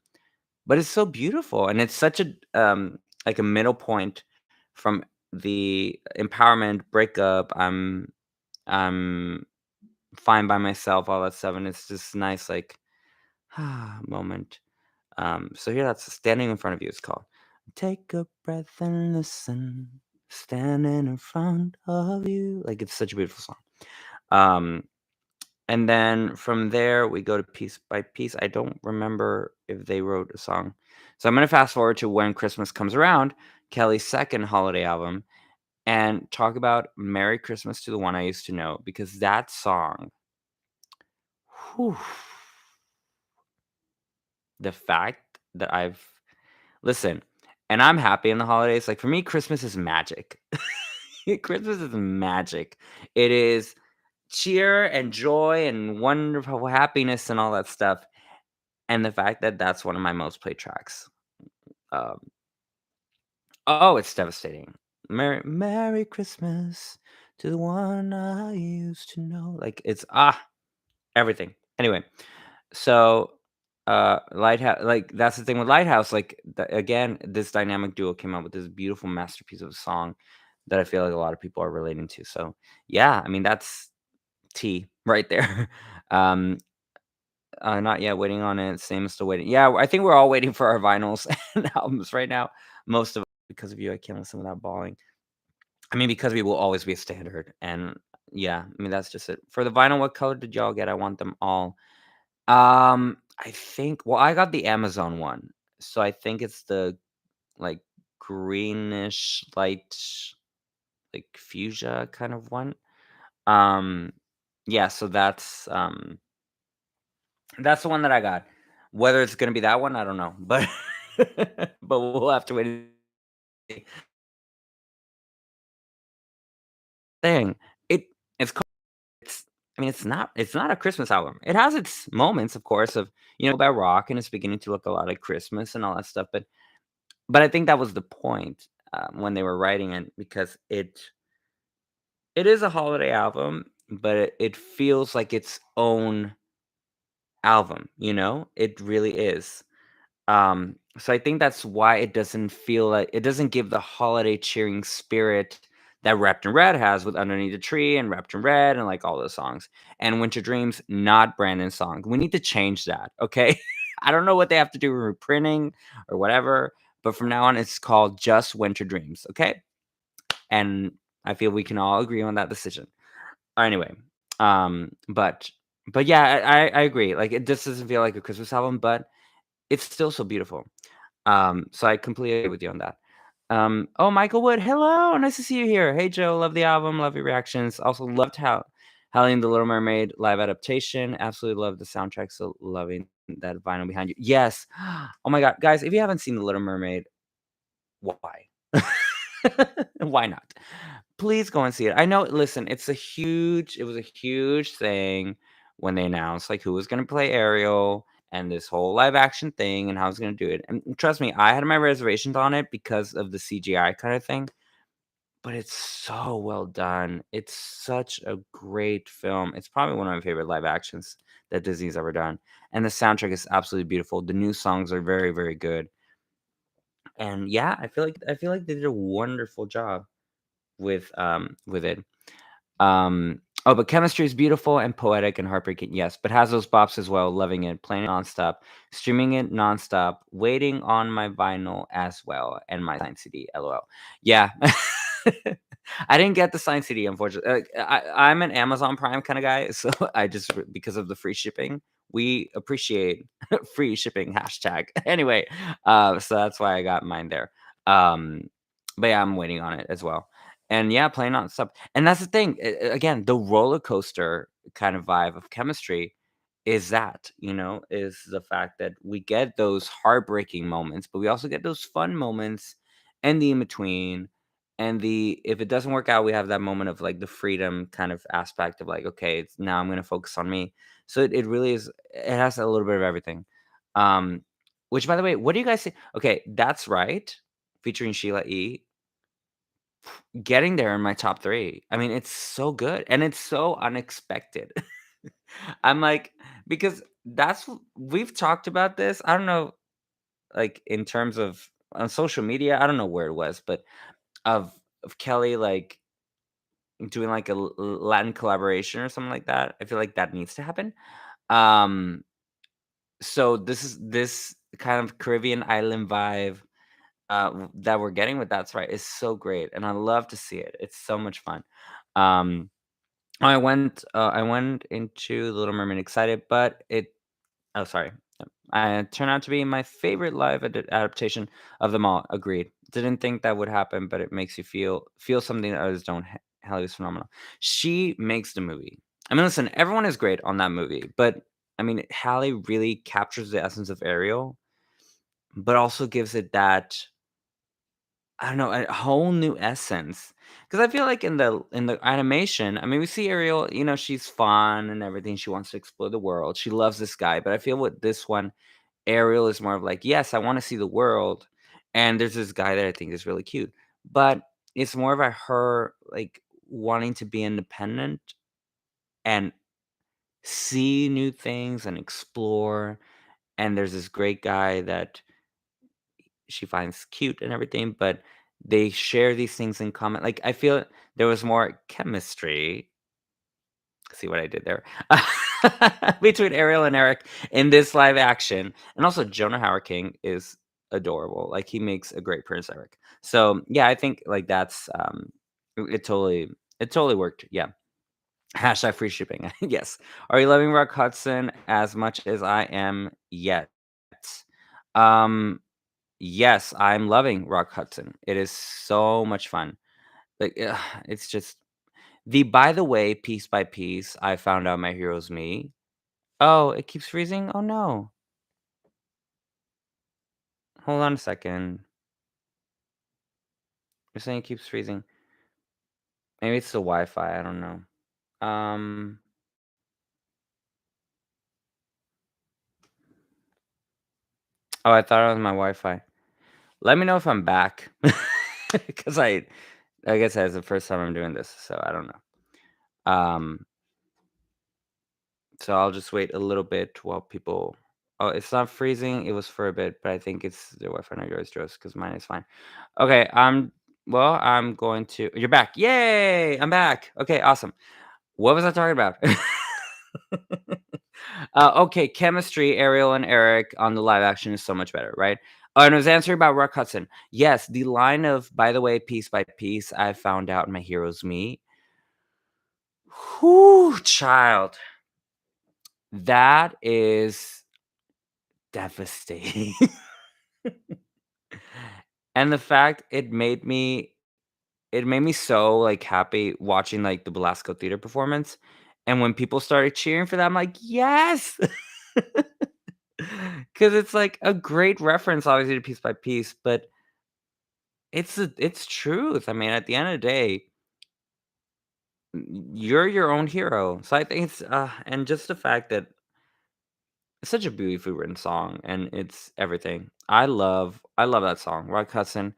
But it's so beautiful, and it's such like a middle point from the empowerment, breakup, I'm fine by myself, all that stuff, and it's just nice, like, moment. So here that's Standing in Front of You, it's called. Take a breath and listen, standing in front of you. Like, it's such a beautiful song. Um, and then from there, we go to Piece by Piece. I don't remember if they wrote a song. So I'm going to fast forward to When Christmas Comes Around, Kelly's second holiday album, and talk about Merry Christmas to the One I Used to Know, because that song, whew, the fact that listen, and I'm happy in the holidays. Like for me, Christmas is magic. Christmas is magic. It is cheer and joy and wonderful happiness and all that stuff. And the fact that that's one of my most played tracks. Um, oh, it's devastating. Merry Christmas to the one I used to know. Like it's everything. Anyway, so Lighthouse, like that's the thing with Lighthouse. Like again, this dynamic duo came out with this beautiful masterpiece of a song that I feel like a lot of people are relating to. So yeah, I mean that's T right there. um, Not yet, waiting on it. Same, still waiting. Yeah, I think we're all waiting for our vinyls and albums right now. Most of it because of you, I can't listen without bawling. I mean, because we will always be a standard, and yeah, I mean that's just it. For the vinyl, what color did y'all get? I want them all. I think well, I got the Amazon one, so I think it's the, like, greenish light, like, fuchsia kind of one. Um, yeah, so that's the one that I got. Whether it's gonna be that one, I don't know, but but we'll have to wait and see. Thing. It it's ca it's I mean, it's not a Christmas album. It has its moments, of course, of, about rock, and it's beginning to look a lot like Christmas and all that stuff, but I think that was the point, when they were writing it because it is a holiday album, but it feels like its own album, you know? It really is. So I think that's why it doesn't give the holiday cheering spirit that Wrapped in Red has with Underneath the Tree and Wrapped in Red and, like, all those songs. And Winter Dreams, not Brandon's song. We need to change that, okay? I don't know what they have to do with reprinting or whatever, but from now on, it's called Just Winter Dreams, okay? And I feel we can all agree on that decision. Anyway, but yeah, I agree. Like, it just doesn't feel like a Christmas album, but it's still so beautiful. So I completely agree with you on that. Oh, Michael Wood, hello, nice to see you here. Hey, Joe, love the album, love your reactions. Also loved how Howling the Little Mermaid live adaptation. Absolutely love the soundtrack. So loving that vinyl behind you. Yes. Oh my God, guys, if you haven't seen the Little Mermaid, why? Why not? Please go and see it. I know, listen, it was a huge thing when they announced like who was gonna play Ariel and this whole live action thing and how I was gonna do it. And trust me, I had my reservations on it because of the CGI kind of thing, but it's so well done. It's such a great film. It's probably one of my favorite live actions that Disney's ever done. And the soundtrack is absolutely beautiful. The new songs are very, very good. And yeah, I feel like they did a wonderful job with it. Oh, but chemistry is beautiful and poetic and heartbreaking, yes, but has those bops as well. Loving it, playing it nonstop, streaming it nonstop, waiting on my vinyl as well, and my signed CD. LOL. Yeah, I didn't get the signed CD, unfortunately. I'm an Amazon Prime kind of guy, so because of the free shipping, we appreciate free shipping hashtag. Anyway, so that's why I got mine there. Um, but yeah, I'm waiting on it as well. And yeah, playing on stuff. And that's the thing. Again, the roller coaster kind of vibe of chemistry is is the fact that we get those heartbreaking moments, but we also get those fun moments and the in between. And the if it doesn't work out, we have that moment of like the freedom kind of aspect of like, okay, now I'm gonna focus on me. So it really is it has a little bit of everything. Um, which by the way, what do you guys think? Okay, that's right. Featuring Sheila E. Getting there in my top 3. I mean, it's so good, and it's so unexpected. I'm like because we've talked about this, I don't know, like, in terms of on social media, I don't know where it was, but of Kelly, like, doing, like, a Latin collaboration or something like that. I feel like that needs to happen. Um, so this kind of Caribbean island vibe, that we're getting with That's Right is so great, and I love to see it. It's so much fun. Um I went into Little Mermaid excited, but it oh, sorry. It turned out to be my favorite live adaptation of them all. Agreed. Didn't think that would happen, but it makes you feel something that others don't. Halle is phenomenal. She makes the movie. I mean, listen, everyone is great on that movie, but I mean, Halle really captures the essence of Ariel, but also gives it that I don't know, a whole new essence. Because I feel like in the animation, I mean, we see Ariel, she's fun and everything. She wants to explore the world. She loves this guy. But I feel with this one, Ariel is more of like, yes, I want to see the world. And there's this guy that I think is really cute. But it's more about her like wanting to be independent and see new things and explore. And there's this great guy that she finds cute and everything, but they share these things in common. Like, I feel there was more chemistry. See what I did there? Between Ariel and Eric in this live action. And also Jonah Howard King is adorable. Like, he makes a great Prince Eric. So yeah, I think like that's it totally worked. Yeah. Hashtag free shipping. Yes. Are you loving Rock Hudson as much as I am yet? Um Yes, I'm loving Rock Hudson. It is so much fun. Like, it's just by the way, piece by piece, I found out my hero's me. Oh, it keeps freezing? Oh no. Hold on a second. You're saying it keeps freezing. Maybe it's the Wi-Fi, I don't know. Um, oh, I thought it was my Wi-Fi. Let me know if I'm back. Because I guess that's the first time I'm doing this, so I don't know. Um, So I'll just wait a little bit while people oh, it's not freezing, it was for a bit, but I think it's the Wi-Fi, not yours, Joe's, because mine is fine. Okay, I'm going to You're back. Yay! I'm back. Okay, awesome. What was I talking about? Okay, chemistry, Ariel and Eric on the live action is so much better, right? Oh, and I was answering about Rock Hudson. Yes, the line of "By the way, piece by piece, I found out my hero's me." Whoo, child, that is devastating. And the fact it made me so, like, happy watching, like, the Belasco Theater performance, and when people started cheering for that, I'm like, "Yes!" 'Cause it's, like, a great reference, obviously, to Piece by Piece, but it's truth. I mean, at the end of the day, you're your own hero. So I think and just the fact that it's such a beautifully written song, and it's everything. I love that song, Rock Hudson.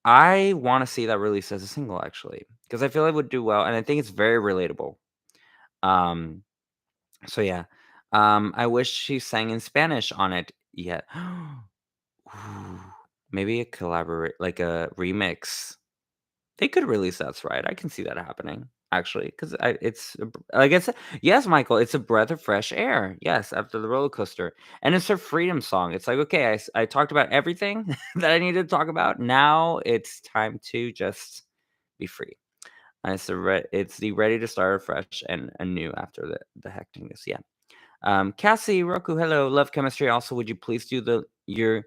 I wanna see that released as a single, actually, because I feel it would do well, and I think it's very relatable. Um, so yeah. I wish she sang in Spanish on it yet. Ooh, maybe a collaborate like a remix. They could release That's Right. I can see that happening, actually, because it's like I said, yes, Michael, it's a breath of fresh air. Yes, after the roller coaster, and it's her freedom song. It's like, okay, I talked about everything that I needed to talk about. Now it's time to just be free. And it's the ready to start afresh and anew after the hecticness. Yeah. Cassie, Roku, hello, love chemistry. Also, would you please do the You're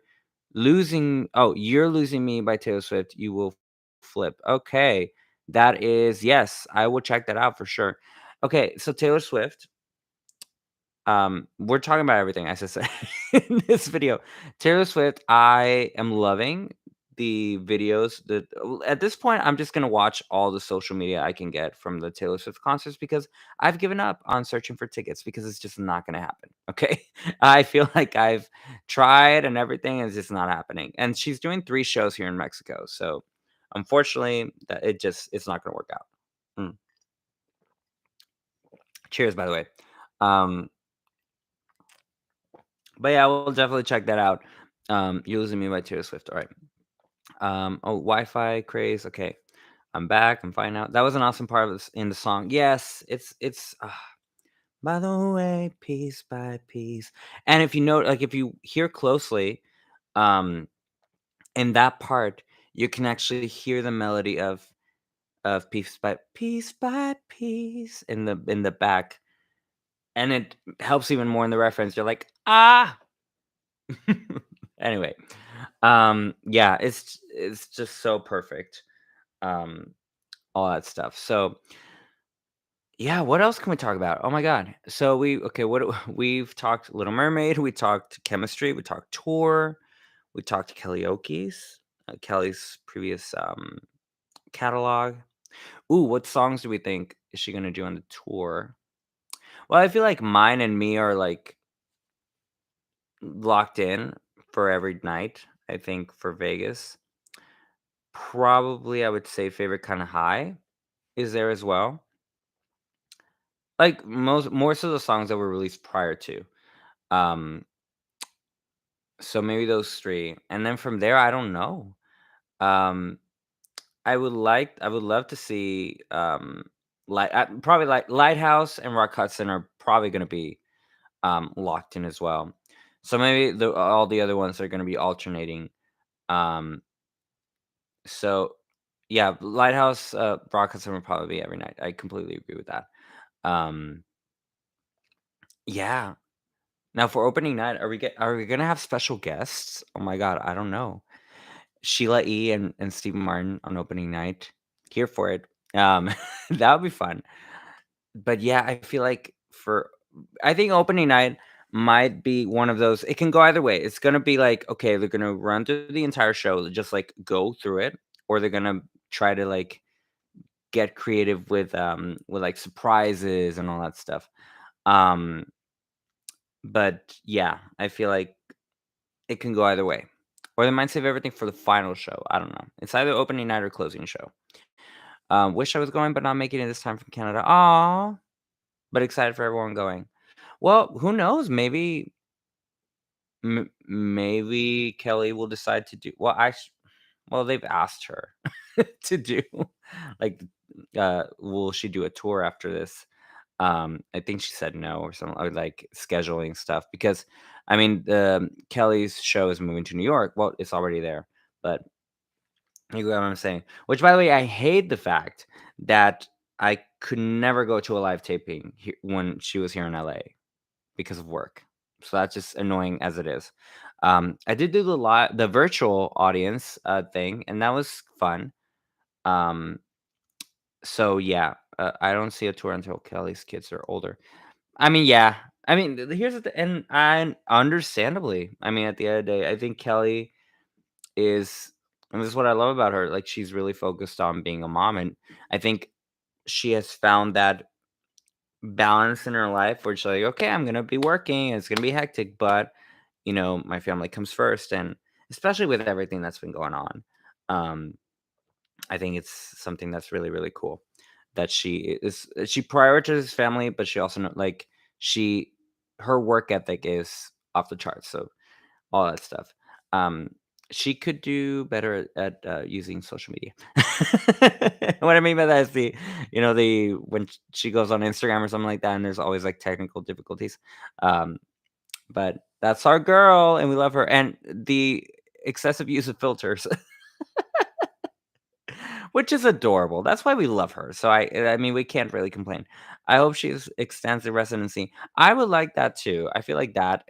Losing Me by Taylor Swift. You will flip. Okay. That is yes, I will check that out for sure. Okay, so Taylor Swift, we're talking about everything, as I said in this video. Taylor Swift, I am loving the videos that at this point, I'm just gonna watch all the social media I can get from the Taylor Swift concerts because I've given up on searching for tickets because it's just not gonna happen. Okay. I feel like I've tried and everything is just not happening. And she's doing 3 shows here in Mexico. So unfortunately, that it's not gonna work out. Mm. Cheers, by the way. Um, But yeah, we'll definitely check that out. You Losing Me by Taylor Swift. All right. Oh, Wi-Fi craze. Okay, I'm back. I'm fine now. That was an awesome part of this in the song. Yes, it's. By the way, piece by piece. And if you know, like, if you hear closely, um, in that part, you can actually hear the melody of piece by piece in the back, and it helps even more in the reference. You're like, ah. Anyway, yeah, it's just so perfect. Um, all that stuff. So, yeah, what else can we talk about? Oh my god. So we've talked Little Mermaid, we talked chemistry, we talked tour, we talked Kellyokes, Kelly's previous catalog. Ooh, what songs do we think is she gonna do on the tour? Well, I feel like Mine and Me are like locked in for every night. I think for Vegas. Probably, I would say Favorite Kinda High is there as well. Like, more so the songs that were released prior to. Um, so maybe those 3, and then from there, I don't know. Um, I would love to see, probably, like, Lighthouse and Rock Hudson are probably gonna be, locked in as well. So maybe all the other ones are gonna be alternating. Um, so, yeah, Lighthouse, Rock Hudson will probably be every night. I completely agree with that. Um, yeah. Now for opening night, are we gonna have special guests? Oh my god, I don't know. Sheila E. and Stephen Martin on opening night. Here for it. Um, that would be fun. But yeah, I think opening night might be one of those. It can go either way. It's gonna be like, okay, they're gonna run through the entire show, just like go through it, or they're gonna try to like get creative with like surprises and all that stuff. Um, but yeah, I feel like it can go either way. Or they might save everything for the final show. I don't know. It's either opening night or closing show. Wish I was going, but not making it this time from Canada. Aw, but excited for everyone going. Well, who knows? Maybe Kelly will decide to do. Well, they've asked her to do like, will she do a tour after this? I think she said no or something, or like scheduling stuff because I mean, Kelly's show is moving to New York. Well, it's already there, but you get what I'm saying. Which, by the way, I hate the fact that I could never go to a live taping when she was here in LA because of work. So that's just annoying as it is. I did do the virtual audience thing, and that was fun. Um, so yeah, I don't see a tour until Kelly's kids are older. I mean, yeah. I mean, here's the and understandably, I mean, at the end of the day, I think Kelly is, and this is what I love about her. Like, she's really focused on being a mom, and I think she has found that balance in her life where she's like, okay, I'm gonna be working, it's gonna be hectic, but my family comes first, and especially with everything that's been going on, um, I think it's something that's really, really cool that she prioritizes family, but she also like she her work ethic is off the charts. So all that stuff. Um, she could do better at using social media. What I mean by that is the when she goes on Instagram or something like that, and there's always like technical difficulties. Um, but that's our girl, and we love her. And the excessive use of filters, which is adorable. That's why we love her. So I mean, we can't really complain. I hope she extends the residency. I would like that too. I feel like that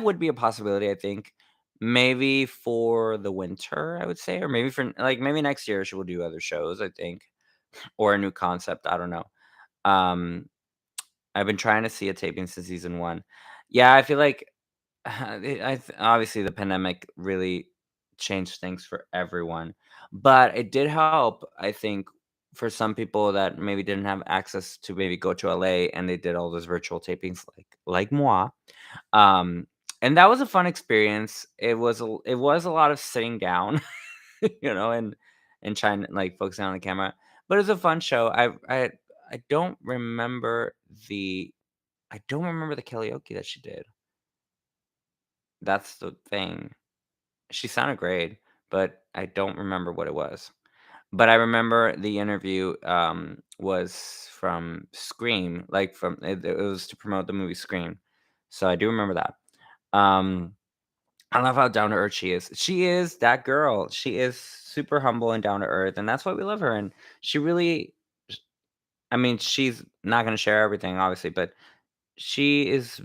would be a possibility, I think. Maybe for the winter, I would say, or maybe for like maybe next year she will do other shows, I think, or a new concept. I don't know. Um, I've been trying to see a taping since season one. Yeah, I feel like obviously the pandemic really changed things for everyone, but it did help. I think for some people that maybe didn't have access to maybe go to LA and they did all those virtual tapings, like moi. Um, and that was a fun experience. It was a lot of sitting down, and trying to like focusing on the camera. But it was a fun show. I don't remember the I don't remember the karaoke that she did. That's the thing. She sounded great, but I don't remember what it was. But I remember the interview was from Scream, like it was to promote the movie Scream. So I do remember that. Um, I love how down to earth she is. She is that girl. She is super humble and down to earth, and that's why we love her. And she really, I mean, she's not going to share everything, obviously, but she is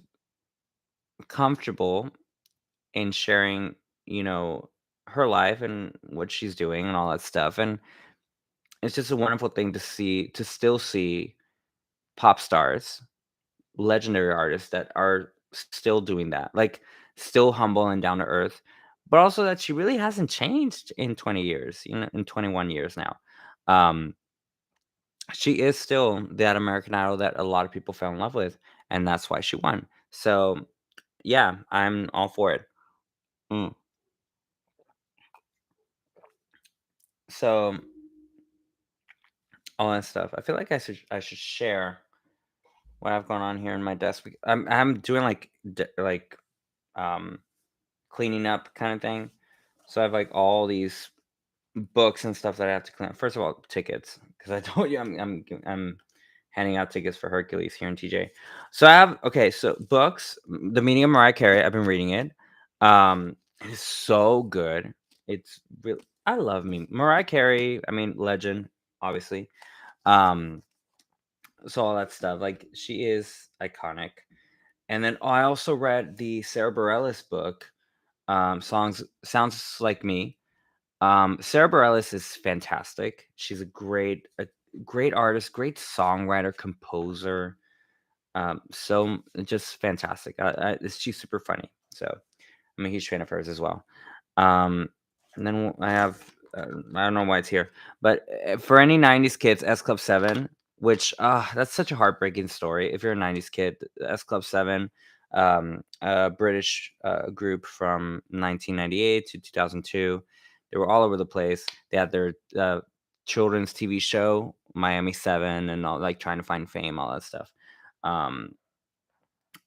comfortable in sharing, you know, her life and what she's doing and all that stuff. And it's just a wonderful thing to still see pop stars, legendary artists that are still doing that, like still humble and down to earth, but also that she really hasn't changed in 20 years, in 21 years now. Um, she is still that American Idol that a lot of people fell in love with, and that's why she won. So yeah, I'm all for it. Mm. So all that stuff. I feel like I should share what I've going on here in my desk. I'm doing like um cleaning up kind of thing. So I have like all these books and stuff that I have to clean up. First of all, tickets because I told you I'm handing out tickets for Hercules here in TJ. So I have okay. So books, The Meaning of Mariah Carey. I've been reading it. It is so good. It's real. I love me Mariah Carey. I mean, legend, obviously. Um, so all that stuff. Like she is iconic. And then I also read the Sarah Bareilles book, songs sounds like me. Sarah Bareilles is fantastic. She's a great artist, great songwriter, composer. So just fantastic. She's super funny. So I'm a huge fan of hers as well. Um, and then I have, I don't know why it's here, but for any 90s kids, S Club 7, which, that's such a heartbreaking story. If you're a 90s kid, S Club 7, a British group from 1998 to 2002, they were all over the place. They had their children's TV show, Miami 7, and all like trying to find fame, all that stuff. Um,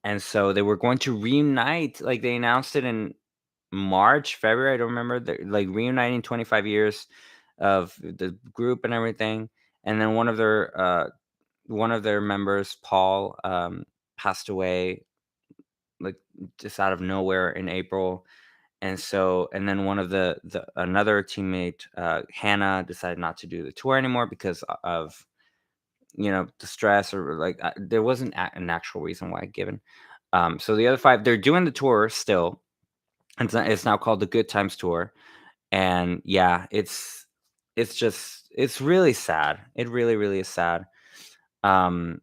and so they were going to reunite, like they announced it in March, February, I don't remember. They're like reuniting 25 years of the group and everything. And then one of their one of their members, Paul, passed away, like, just out of nowhere in April, and then one of the another teammate, Hannah, decided not to do the tour anymore because of, the stress, or, like, there wasn't an actual reason why given. So the other 5, they're doing the tour still. It's now called the Good Times Tour, and yeah, it's really sad. It really, really is sad. Um,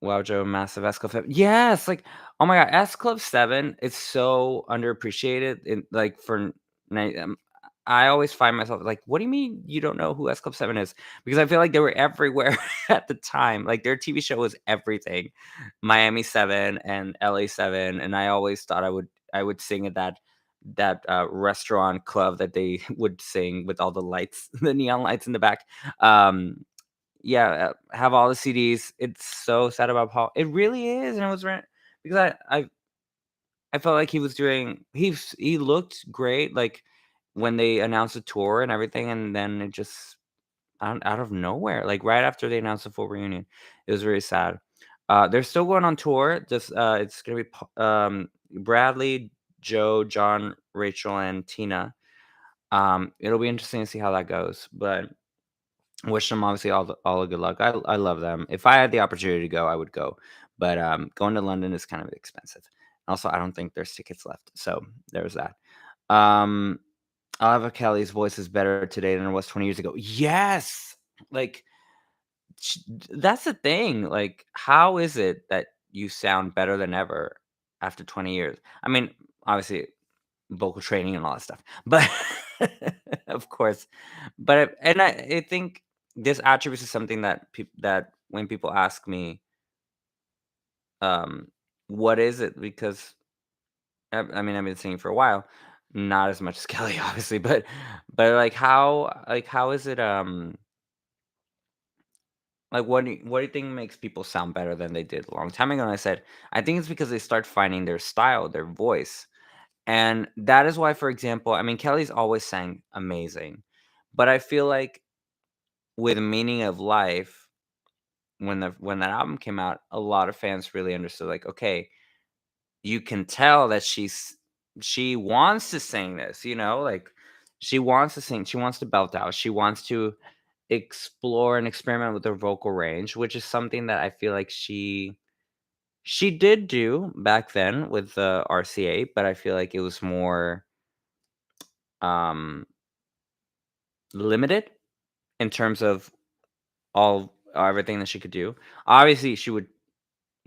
Wow, Joe, massive S Club 7. Yes, like, oh my god, S Club 7 is so underappreciated in, like, ni I always find myself like, "What do you mean you don't know who S Club 7 is?" Because I feel like they were everywhere at the time, like, their TV show was everything. Miami 7 and LA 7, and I always thought I would sing at that restaurant club that they would sing with all the lights, the neon lights in the back. Um yeah, have all the CDs. It's so sad about Paul. It really is, and it was because I felt like he looked great, like, when they announced the tour and everything, and then it just out of nowhere, like, right after they announced the full reunion. It was very sad. They're still going on tour, just, it's gonna be Bradley, Joe, John, Rachel, and Tina. It'll be interesting to see how that goes, but wish them obviously all the good luck. I love them. If I had the opportunity to go, I would go. But going to London is kind of expensive. Also, I don't think there's tickets left. So there's that. Um, Oliver Kelly's voice is better today than it was 20 years ago. Yes. Like, that's the thing. Like, how is it that you sound better than ever after 20 years? I mean, obviously vocal training and all that stuff. But of course, I think this attributes is something that when people ask me, um, what is it? Because I mean, I've been singing for a while, not as much as Kelly, obviously, but like how is it? Like, what do you think makes people sound better than they did a long time ago? And I said, I think it's because they start finding their style, their voice. And that is why, for example, I mean, Kelly's always sang amazing, but I feel like with Meaning of Life, when that album came out, a lot of fans really understood, like, okay, you can tell that she wants to sing this, like, she wants to sing, she wants to belt out, she wants to explore and experiment with her vocal range, which is something that I feel like she did do back then with the RCA, but I feel like it was more um limited in terms of everything that she could do. Obviously, she would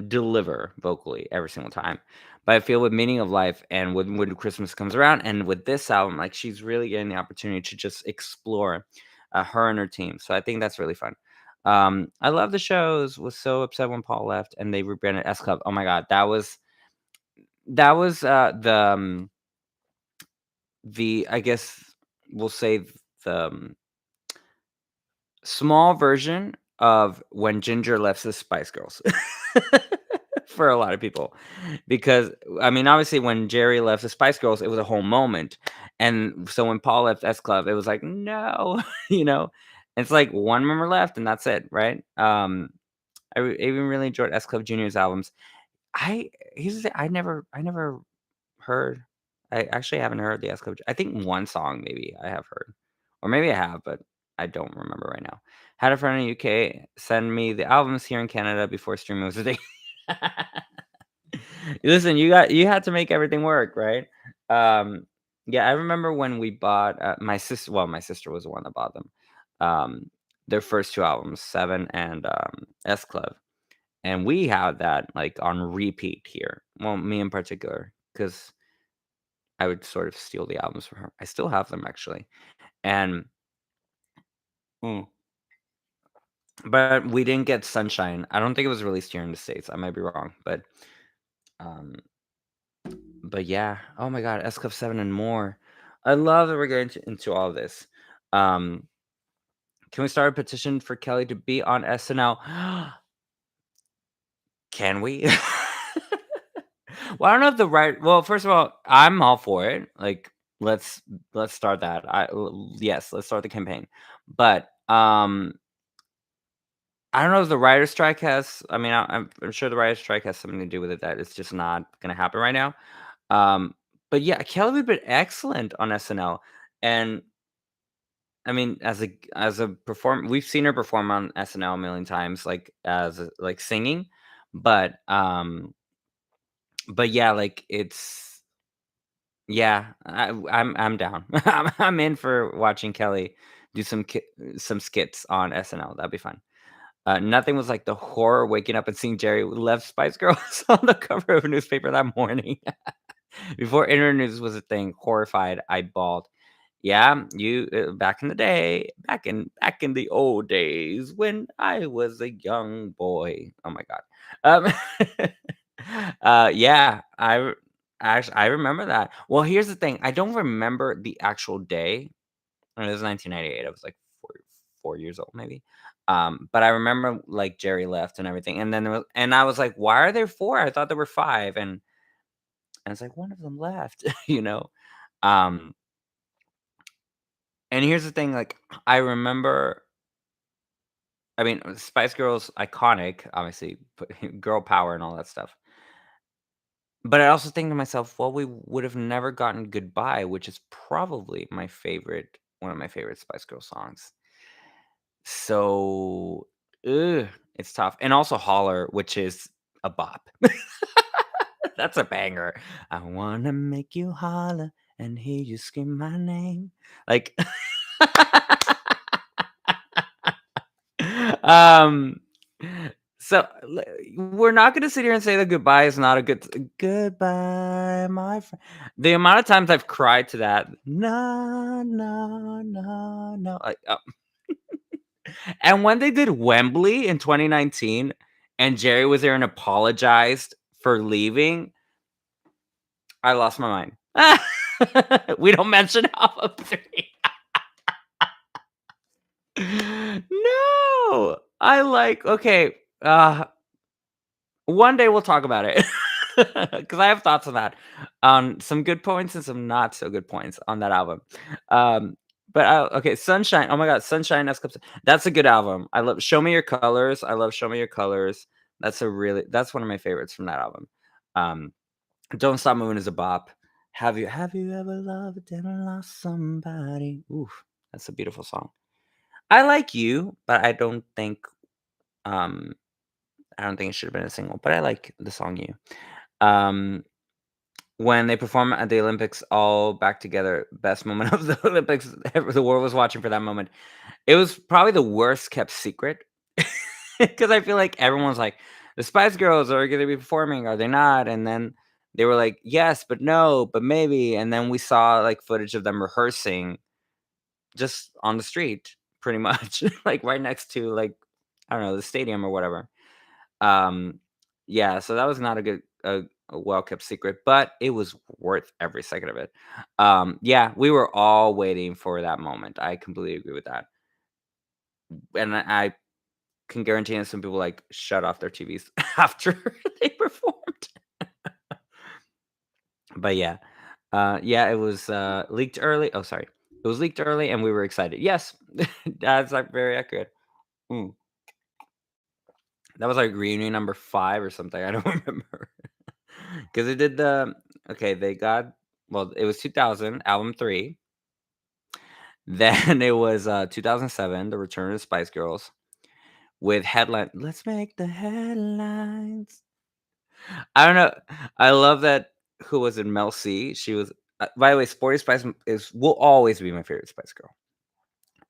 deliver vocally every single time, but I feel with Meaning of Life and when Christmas comes around and with this album, like, she's really getting the opportunity to just explore, her and her team. So I think that's really fun. I love the shows. Was so upset when Paul left and they rebranded S Club. Oh my god, that was the I guess we'll say the small version of when Ginger left the Spice Girls for a lot of people, because, I mean, obviously, when Geri left the Spice Girls, it was a whole moment, and so when Paul left S Club, it was like, "No," you know? It's like 1 member left, and that's it, right? I even really enjoyed S Club Junior's albums. I Here's the thing, I never heard I actually haven't heard the S Club. I think one song maybe I have heard, or maybe I have, but I don't remember right now. Had a friend in the UK send me the albums here in Canada before streaming was a thing. Listen, you had to make everything work, right? Um, yeah, I remember when we bought, my sister was the one that bought them. Um, their first 2 albums, Seven and, S Club, and we had that, like, on repeat here. Well, me in particular, because I would sort of steal the albums from her. I still have them actually, and mm, but we didn't get Sunshine. I don't think it was released here in the States. I might be wrong, um, but yeah. Oh my god, S Club 7 and more. I love that we're getting into all this. Um, can we start a petition for Kelly to be on SNL? Can we? Well, I don't know if the right. Well, first of all, I'm all for it. Like, let's let's start that. Yes, let's start the campaign. But I don't know if the writer's strike has I mean, I'm sure the writer's strike has something to do with it that it's just not gonna happen right now. Um, but yeah, Kelly would've been excellent on SNL, and I mean, as a perform we've seen her perform on SNL a million times, like, like, singing, but, but yeah, like, it's yeah, I'm down. I'm in for watching Kelly do some skits on SNL, that'd be fun. Nothing was like the horror waking up and seeing Jerry left Spice Girls on the cover of a newspaper that morning. Before internet news was a thing, horrified, I bawled. Yeah, you back in the day, back in the old days when I was a young boy. Oh my god. Um, yeah, actually I remember that. Well, here's the thing. I don't remember the actual day. I mean, it was 1998. I was like 4 years old, maybe. But I remember like Jerry left and everything, and then and I was like, "Why are there four? I thought there were five." And it's like one of them left, you know. Um, and here's the thing, like I remember. I mean, Spice Girls iconic, obviously, girl power and all that stuff. But I also think to myself, well, we would have never gotten Goodbye, which is probably one of my favorite Spice Girl songs. So, ugh, it's tough. And also Holler, which is a bop. That's a banger. I wanna make you holler and hear you scream my name. Like, um, so we're not gonna sit here and say that Goodbye is not a goodbye, my friend. The amount of times I've cried to that, no, no, no, no. Like, and when they did Wembley in 2019 and Jerry was there and apologized for leaving, I lost my mind. We don't mention Album 3. No! I like okay, one day we'll talk about it because I have thoughts on that. Some good points and some not so good points on that album. Um, but, okay, Sunshine, oh my god, Sunshine that's a good album. I love Show Me Your Colors, I love Show Me Your Colors. That's one of my favorites from that album. Um, Don't Stop Moving is a bop. Have you ever loved and lost somebody? Oof, that's a beautiful song. I Like You, but um, I don't think it should have been a single, but I like the song You. Um, when they perform at the Olympics all back together, best moment of the Olympics ever, the world was watching for that moment. It was probably the worst kept secret because I feel like everyone's like, "The Spice Girls are gonna be performing, are they not?" And then they were like, "Yes, but no, but maybe." And then we saw, like, footage of them rehearsing just on the street, pretty much, like, right next to, like, I don't know, the stadium or whatever. Um, yeah, so that was not a well-kept secret, but it was worth every second of it. Yeah, we were all waiting for that moment. I completely agree with that. And I can guarantee that some people, like, shut off their TVs after they performed. But yeah. Yeah, it was, leaked early oh, sorry. It was leaked early, and we were excited. Yes, that's, like, very accurate. Mm. That was, like, reunion number 5 or something, I don't remember. Because it did the okay, they got well, it was 2000, album 3. Then it was, 2007, The Return of the Spice Girls with headline "Let's make the headlines." I don't know. I love that who was it? Mel C. She was by the way, Sporty Spice is will always be my favorite Spice Girl.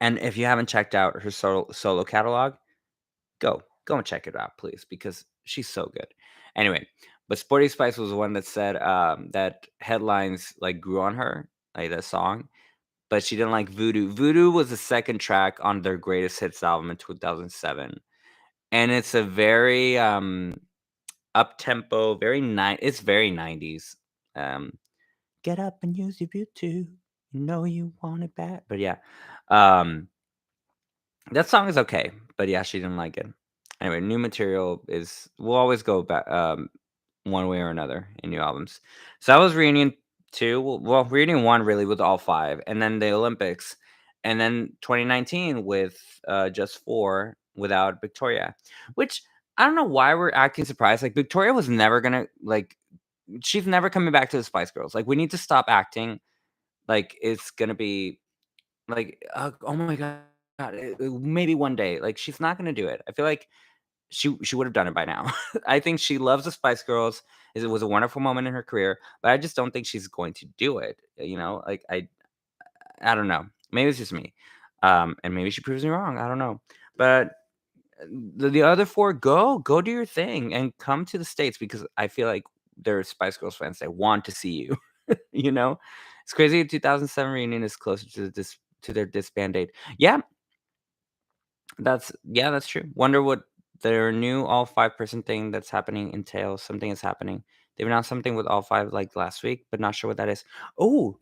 And if you haven't checked out her solo catalog, go and check it out, please, because she's so good. Anyway, but Sporty Spice was the one that said that headlines like grew on her, like that song, but she didn't like Voodoo. Voodoo was the second track on their greatest hits album in 2007, and it's a very up tempo, it's very 90s. Um, Get up and use your view too. You know you want it bad, but yeah. Um, that song is okay, but yeah, she didn't like it. Anyway, new material is we'll always go back one way or another in new albums. So that was reunion 2. Well, reunion 1 really with all 5, and then the Olympics, and then 2019 with just 4. without Victoria, which I don't know why we're acting surprised. Like Victoria was never gonna like she's never coming back to the Spice Girls. Like we need to stop acting like it's gonna be like oh my god, maybe one day. Like she's not gonna do it. I feel like she would have done it by now. I think she loves the Spice Girls. It was a wonderful moment in her career, but I just don't think she's going to do it. You know, like I don't know. Maybe it's just me. And maybe she proves me wrong. I don't know. But the other four, go do your thing and come to the States because I feel like they're Spice Girls fans. They want to see you. You know, it's crazy. The 2007 reunion is closer to their disband date. That's true. Wonder what their new all 5-person thing that's happening entails. Something is happening. They've announced something with all five like last week, but not sure what that is. Oh,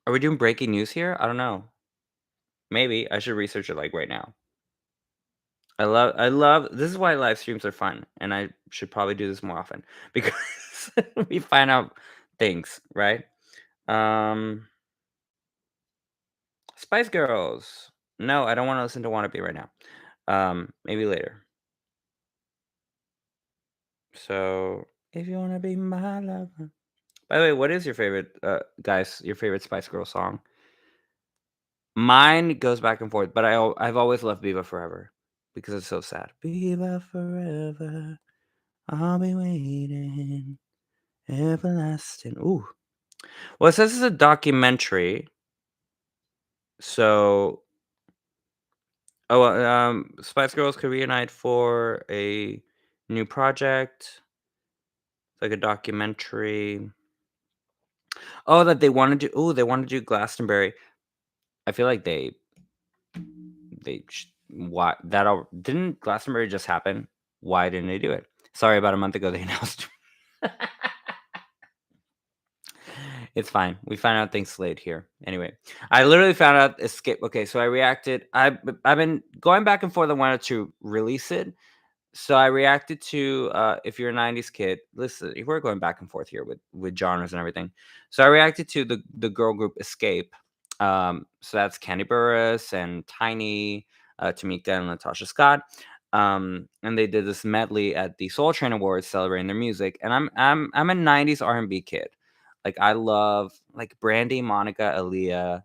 are we doing breaking news here? I don't know. Maybe I should research it like right now. I love this is why live streams are fun, and I should probably do this more often because we find out things, right? Um Spice Girls. No, I don't want to listen to Wanna Be right now. Maybe later. So if you wanna be my lover. By the way, what is your favorite guys, your favorite Spice Girl song? Mine goes back and forth, but I've always loved Viva Forever because it's so sad. Viva Forever. I'll be waiting, everlasting. Ooh. Well, it says it's a documentary. So, Spice Girls could reunite for a new project. It's like a documentary. Oh, that they want to do. Oh, they want to do Glastonbury. I feel like why that all didn't Glastonbury just happen? Why didn't they do it? Sorry, about a month ago they announced. It's fine. We find out things late here. Anyway, I literally found out Escape. Okay, so I reacted. I've been going back and forth. I wanted to release it, so I reacted to if you're a '90s kid. Listen, we're going back and forth here with genres and everything. So I reacted to the girl group Escape. So that's Candy Burris and Tiny, Tamika and Natasha Scott. And they did this medley at the Soul Train Awards celebrating their music. And I'm a '90s R&B kid. Like I love like Brandy, Monica, Aaliyah,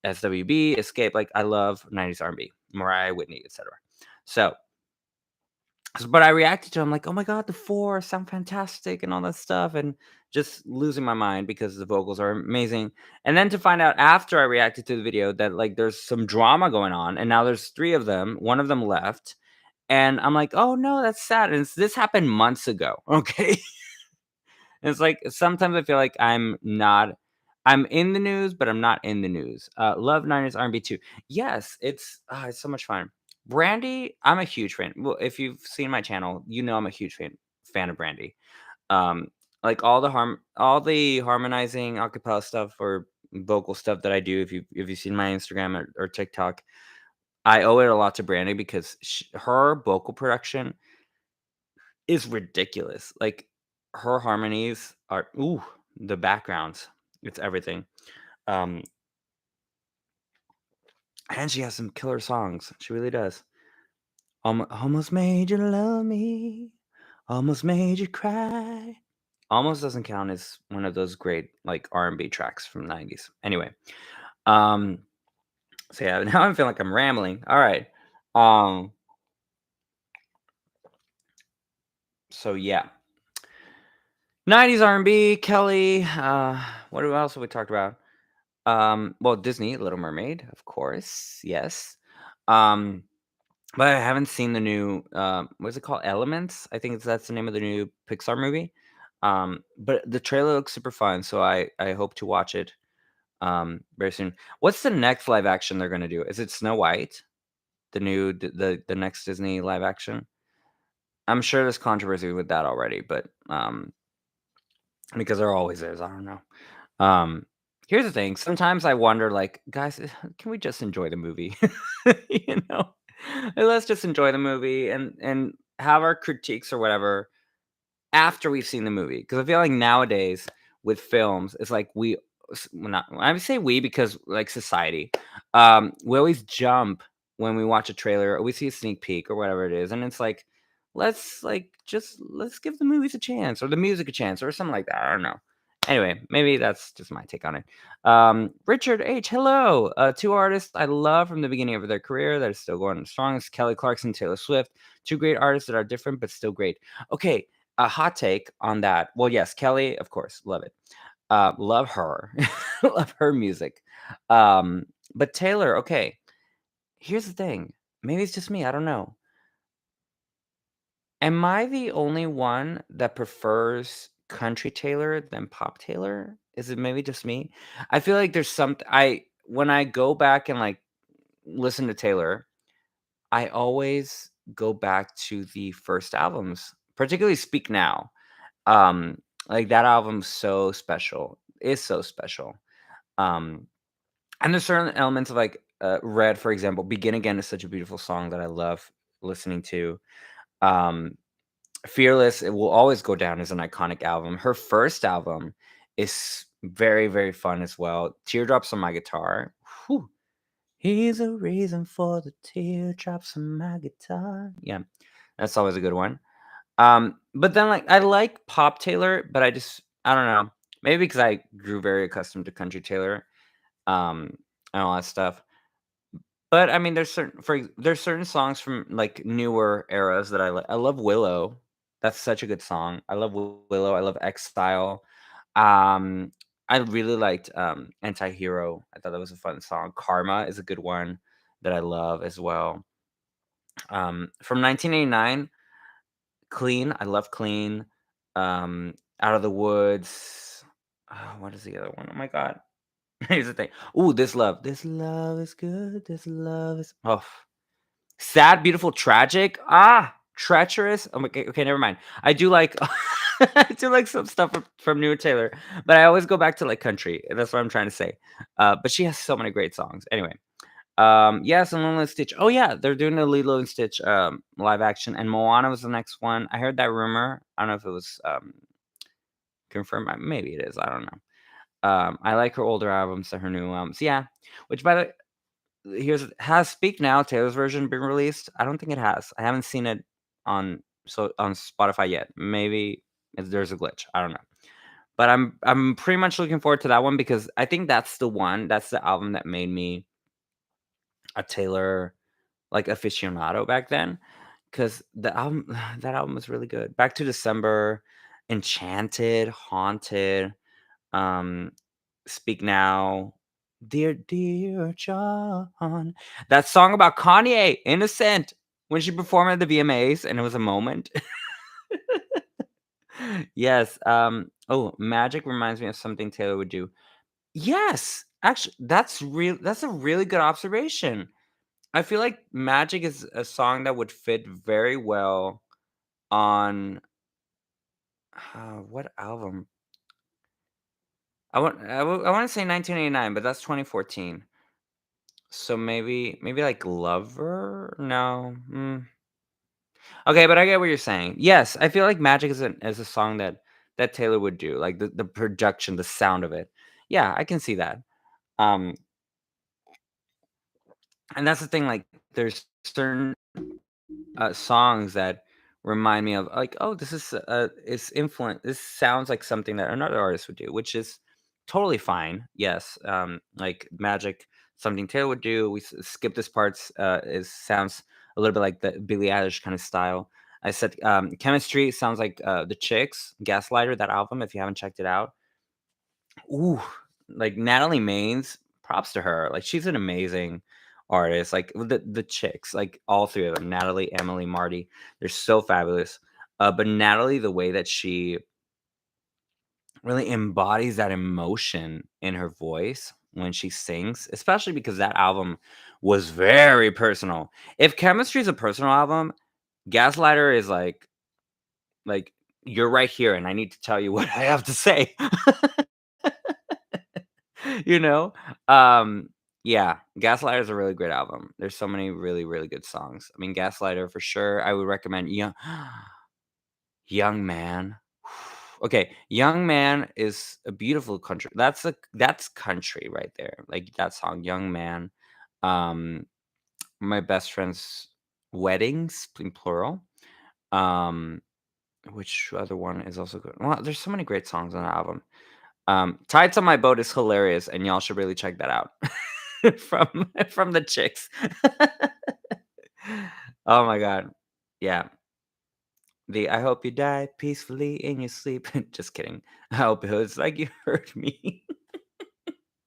SWB, Escape. Like I love '90s R&B, Mariah, Whitney, etc. So, but I reacted to. I'm like, oh my god, the four sound fantastic and all that stuff, and just losing my mind because the vocals are amazing. And then to find out after I reacted to the video that like there's some drama going on, and now there's three of them. One of them left, and I'm like, oh no, that's sad. And this happened months ago. Okay. And it's like sometimes I feel like I'm in the news, but I'm not in the news. Love '90s R&B too. Yes, it's so much fun. Brandy, I'm a huge fan. Well, if you've seen my channel, you know I'm a huge fan of Brandy. Um, like all the harmonizing acapella stuff or vocal stuff that I do. If you've seen my Instagram or TikTok, I owe it a lot to Brandy because her vocal production is ridiculous. Like, her harmonies are the backgrounds, it's everything. Um, and she has some killer songs. She really does. Almost made you love me, almost made you cry. Almost doesn't count as one of those great, like, R&B tracks from '90s. Anyway, um, so yeah, now I'm feeling like I'm rambling. Alright. Um, so yeah. '90s R&B, Kelly, what else have we talked about? Well, Disney, Little Mermaid, of course, yes. Um, but I haven't seen the new, what is it called? Elements? I think that's the name of the new Pixar movie. But the trailer looks super fun, so I hope to watch it very soon. What's the next live action they're gonna do? Is it Snow White? The next Disney live action? I'm sure there's controversy with that already, but because there always is. I don't know. Um, Here's the thing. Sometimes I wonder, like, guys, can we just enjoy the movie? You know, let's just enjoy the movie and have our critiques or whatever after we've seen the movie. Because I feel like nowadays with films, it's like well, not I would say we because like society, we always jump when we watch a trailer or we see a sneak peek or whatever it is, and it's like, let's give the movies a chance or the music a chance or something like that. I don't know. Anyway, maybe that's just my take on it. Richard H. Hello. Two artists I love from the beginning of their career that are still going strong is Kelly Clarkson, Taylor Swift. Two great artists that are different but still great. Okay, a hot take on that. Well, yes, Kelly, of course, love it. Love her, love her music. But Taylor, okay. Here's the thing. Maybe it's just me. I don't know. Am I the only one that prefers country Taylor than pop Taylor? Is it maybe just me? I feel like there's something I when I go back and like listen to Taylor, I always go back to the first albums, particularly Speak Now. Like that album's so special. Is so special. Um, and there's certain elements of like Red, for example. Begin Again is such a beautiful song that I love listening to. Um, Fearless, it will always go down as an iconic album. Her first album is very, very fun as well. Teardrops on My Guitar. Whew. Here's a reason for the teardrops on my guitar. Yeah, that's always a good one. But then like I like pop Taylor, but I don't know. Maybe because I grew very accustomed to country Taylor, um, and all that stuff. But I mean, there's certain songs from like newer eras that I like. I love Willow. That's such a good song. I love Willow. I love Exile. Um, I really liked Anti-Hero. I thought that was a fun song. Karma is a good one that I love as well. From 1989, Clean. I love Clean. Out of the Woods. What is the other one? Oh my god. Here's the thing. Ooh, This Love. This love is good. This love is sad, beautiful, tragic. Treacherous. Oh, okay, okay, never mind. I do like I do like some stuff from New Taylor, but I always go back to like country. That's what I'm trying to say. But she has so many great songs. Anyway, yes, and Lilo and Stitch. Oh yeah, they're doing a Lilo and Stitch live action, and Moana was the next one. I heard that rumor. I don't know if it was confirmed. Maybe it is. I don't know. I like her older albums to her new albums. Yeah, which by the has Speak Now, Taylor's version, been released? I don't think it has. I haven't seen it on Spotify yet. Maybe there's a glitch. I don't know. But I'm pretty much looking forward to that one because I think that's the one. That's the album that made me a Taylor like aficionado back then. Because the album that album was really good. Back to December, Enchanted, Haunted, um, Speak Now, Dear Dear John. That song about Kanye, Innocent, when she performed at the VMAs and it was a moment. Yes, oh, Magic reminds me of something Taylor would do. Yes, actually, that's a really good observation. I feel like Magic is a song that would fit very well on, what album? I wanna say 1989, but that's 2014. So maybe like Lover? No. Okay, but I get what you're saying. Yes, I feel like Magic is a song that Taylor would do, like the production, the sound of it. Yeah, I can see that. Um, and that's the thing, like there's certain songs that remind me of like, oh, this is it's influence. This sounds like something that another artist would do, which is totally fine. Yes, like Magic, something Taylor would do. Skip this parts. Is sounds a little bit like the Billie Eilish kind of style. I said Chemistry sounds like the Chicks, Gaslighter, that album. If you haven't checked it out, ooh, like Natalie Maines, props to her. Like she's an amazing artist. Like the chicks, like all three of them, Natalie, Emily, Marty, they're so fabulous. But Natalie, the way that she really embodies that emotion in her voice when she sings, especially because that album was very personal. If Chemistry is a personal album, Gaslighter is like you're right here and I need to tell you what I have to say. You know? Yeah, Gaslighter is a really great album. There's so many really, really good songs. I mean, Gaslighter for sure. I would recommend Young Man. Okay, Young Man is a beautiful country. That's country right there. Like that song, Young Man. Um, my best friend's weddings, in plural. Um, which other one is also good? Well, there's so many great songs on the album. Tides on My Boat is hilarious, and y'all should really check that out. From the Chicks. Oh my god. Yeah. The I hope you die peacefully in your sleep. Just kidding. I hope it was like you heard me.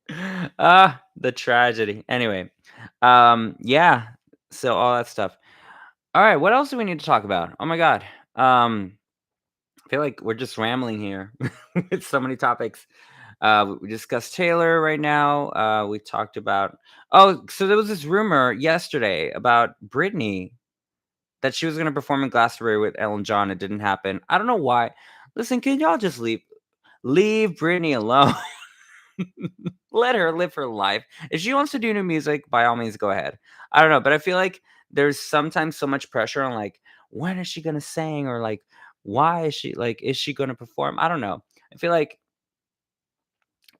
The tragedy. Anyway, yeah. So all that stuff. All right, what else do we need to talk about? Oh my god. I feel like we're just rambling here with so many topics. We discussed Taylor right now. We talked about so there was this rumor yesterday about Britney that she was going to perform in Glastonbury with Ellen John. It didn't happen. I don't know why. Listen, can y'all just leave Britney alone? Let her live her life. If she wants to do new music, by all means, go ahead. I don't know, but I feel like there's sometimes so much pressure on like when is she gonna sing or like why is she gonna perform? I don't know. I feel like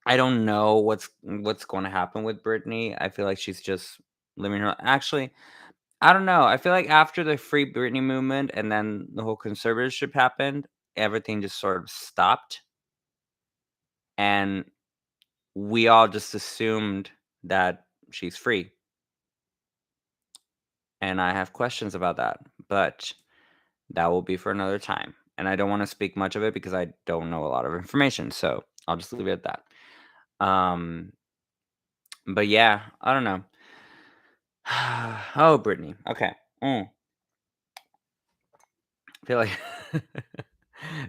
I don't know what's going to happen with Britney. I feel like she's just living her. Actually, I don't know. I feel like after the Free Britney movement and then the whole conservatorship happened, everything just sort of stopped, and we all just assumed that she's free. And I have questions about that, but that will be for another time. And I don't want to speak much of it because I don't know a lot of information. So I'll just leave it at that. Um, but yeah, I don't know. Oh, Brittany. Okay. I feel like I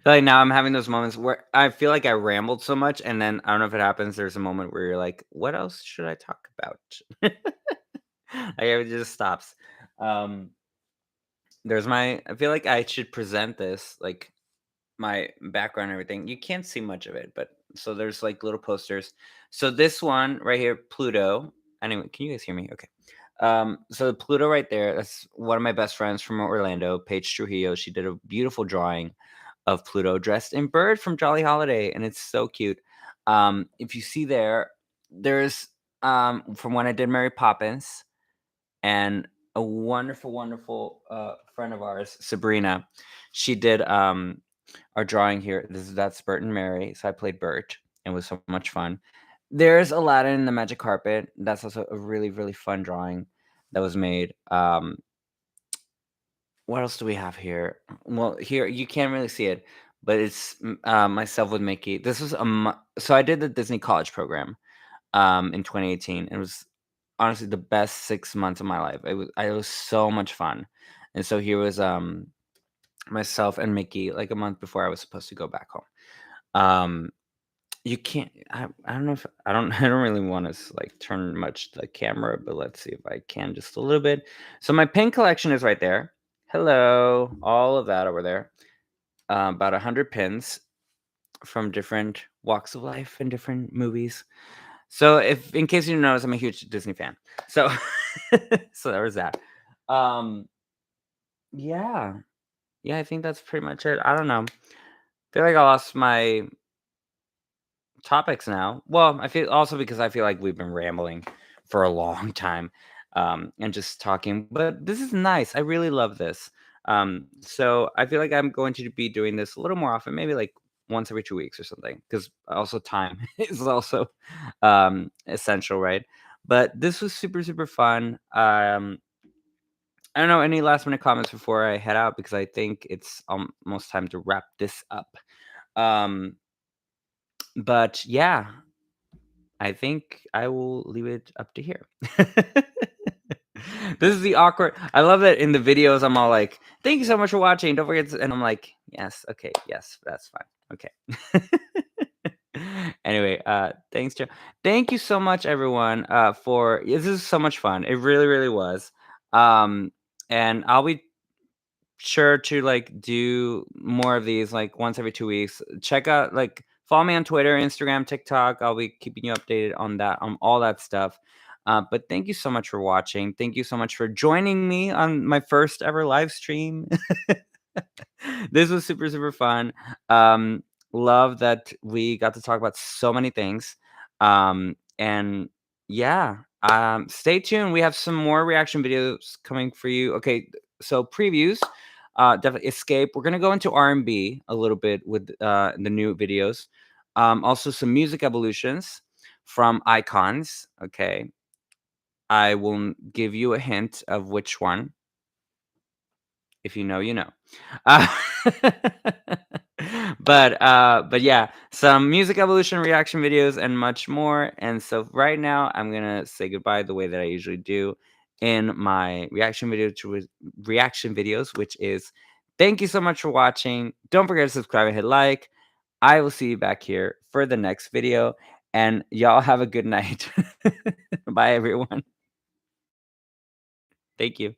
feel like now I'm having those moments where I feel like I rambled so much, and then I don't know if it happens. There's a moment where you're like, "What else should I talk about?" Like it just stops. Um, there's my. I feel like I should present this like my background and everything. You can't see much of it, but so there's like little posters. So this one right here, Pluto. Anyway, can you guys hear me? Okay. So the Pluto right there, that's one of my best friends from Orlando, Paige Trujillo. She did a beautiful drawing of Pluto dressed in bird from Jolly Holiday, and it's so cute. If you see there, there's from when I did Mary Poppins, and a wonderful, wonderful friend of ours, Sabrina. She did our drawing here. That's Bert and Mary. So I played Bert. It was so much fun. There's Aladdin and the Magic Carpet. That's also a really, really fun drawing that was made. What else do we have here? Well, here you can't really see it, but it's myself with Mickey. This was so I did the Disney College program in 2018. It was honestly the best 6 months of my life. It was so much fun, and so here was myself and Mickey like a month before I was supposed to go back home. Um, you can't. I don't know if I don't. I don't really want to like turn much the camera, but let's see if I can just a little bit. So my pin collection is right there. Hello, all of that over there. About 100 pins from different walks of life and different movies. So if in case you didn't notice, I'm a huge Disney fan. So so there was that. Um, yeah. Yeah, I think that's pretty much it. I don't know. Feel like I lost my topics now. Well, I feel also because I feel like we've been rambling for a long time, and just talking. But this is nice. I really love this. So I feel like I'm going to be doing this a little more often, maybe like once every 2 weeks or something. Because also time is also essential, right? But this was super super fun. I don't know any last minute comments before I head out because I think it's almost time to wrap this up. Um, but yeah, I think I will leave it up to here. This is the awkward. I love that in the videos. I'm all like, "Thank you so much for watching. Don't forget," and I'm like, "Yes, okay, yes, that's fine, okay." Anyway, thanks, Joe. Thank you so much, everyone. For this is so much fun. It really, really was. Um, and I'll be sure to like do more of these like once every 2 weeks. Check out like follow me on Twitter, Instagram, TikTok. I'll be keeping you updated on that, on all that stuff. But thank you so much for watching. Thank you so much for joining me on my first ever live stream. This was super, super fun. Um, Love that we got to talk about so many things. And yeah, Stay tuned. We have some more reaction videos coming for you. Okay, so previews. Definitely escape. We're gonna go into R&B a little bit with the new videos. Also some music evolutions from icons. Okay, I will give you a hint of which one. If you know, you know. Uh, but yeah, some music evolution reaction videos and much more. And so right now I'm gonna say goodbye the way that I usually do in my reaction videos, which is thank you so much for watching. Don't forget to subscribe and hit like. I will see you back here for the next video. And y'all have a good night. Bye everyone. Thank you.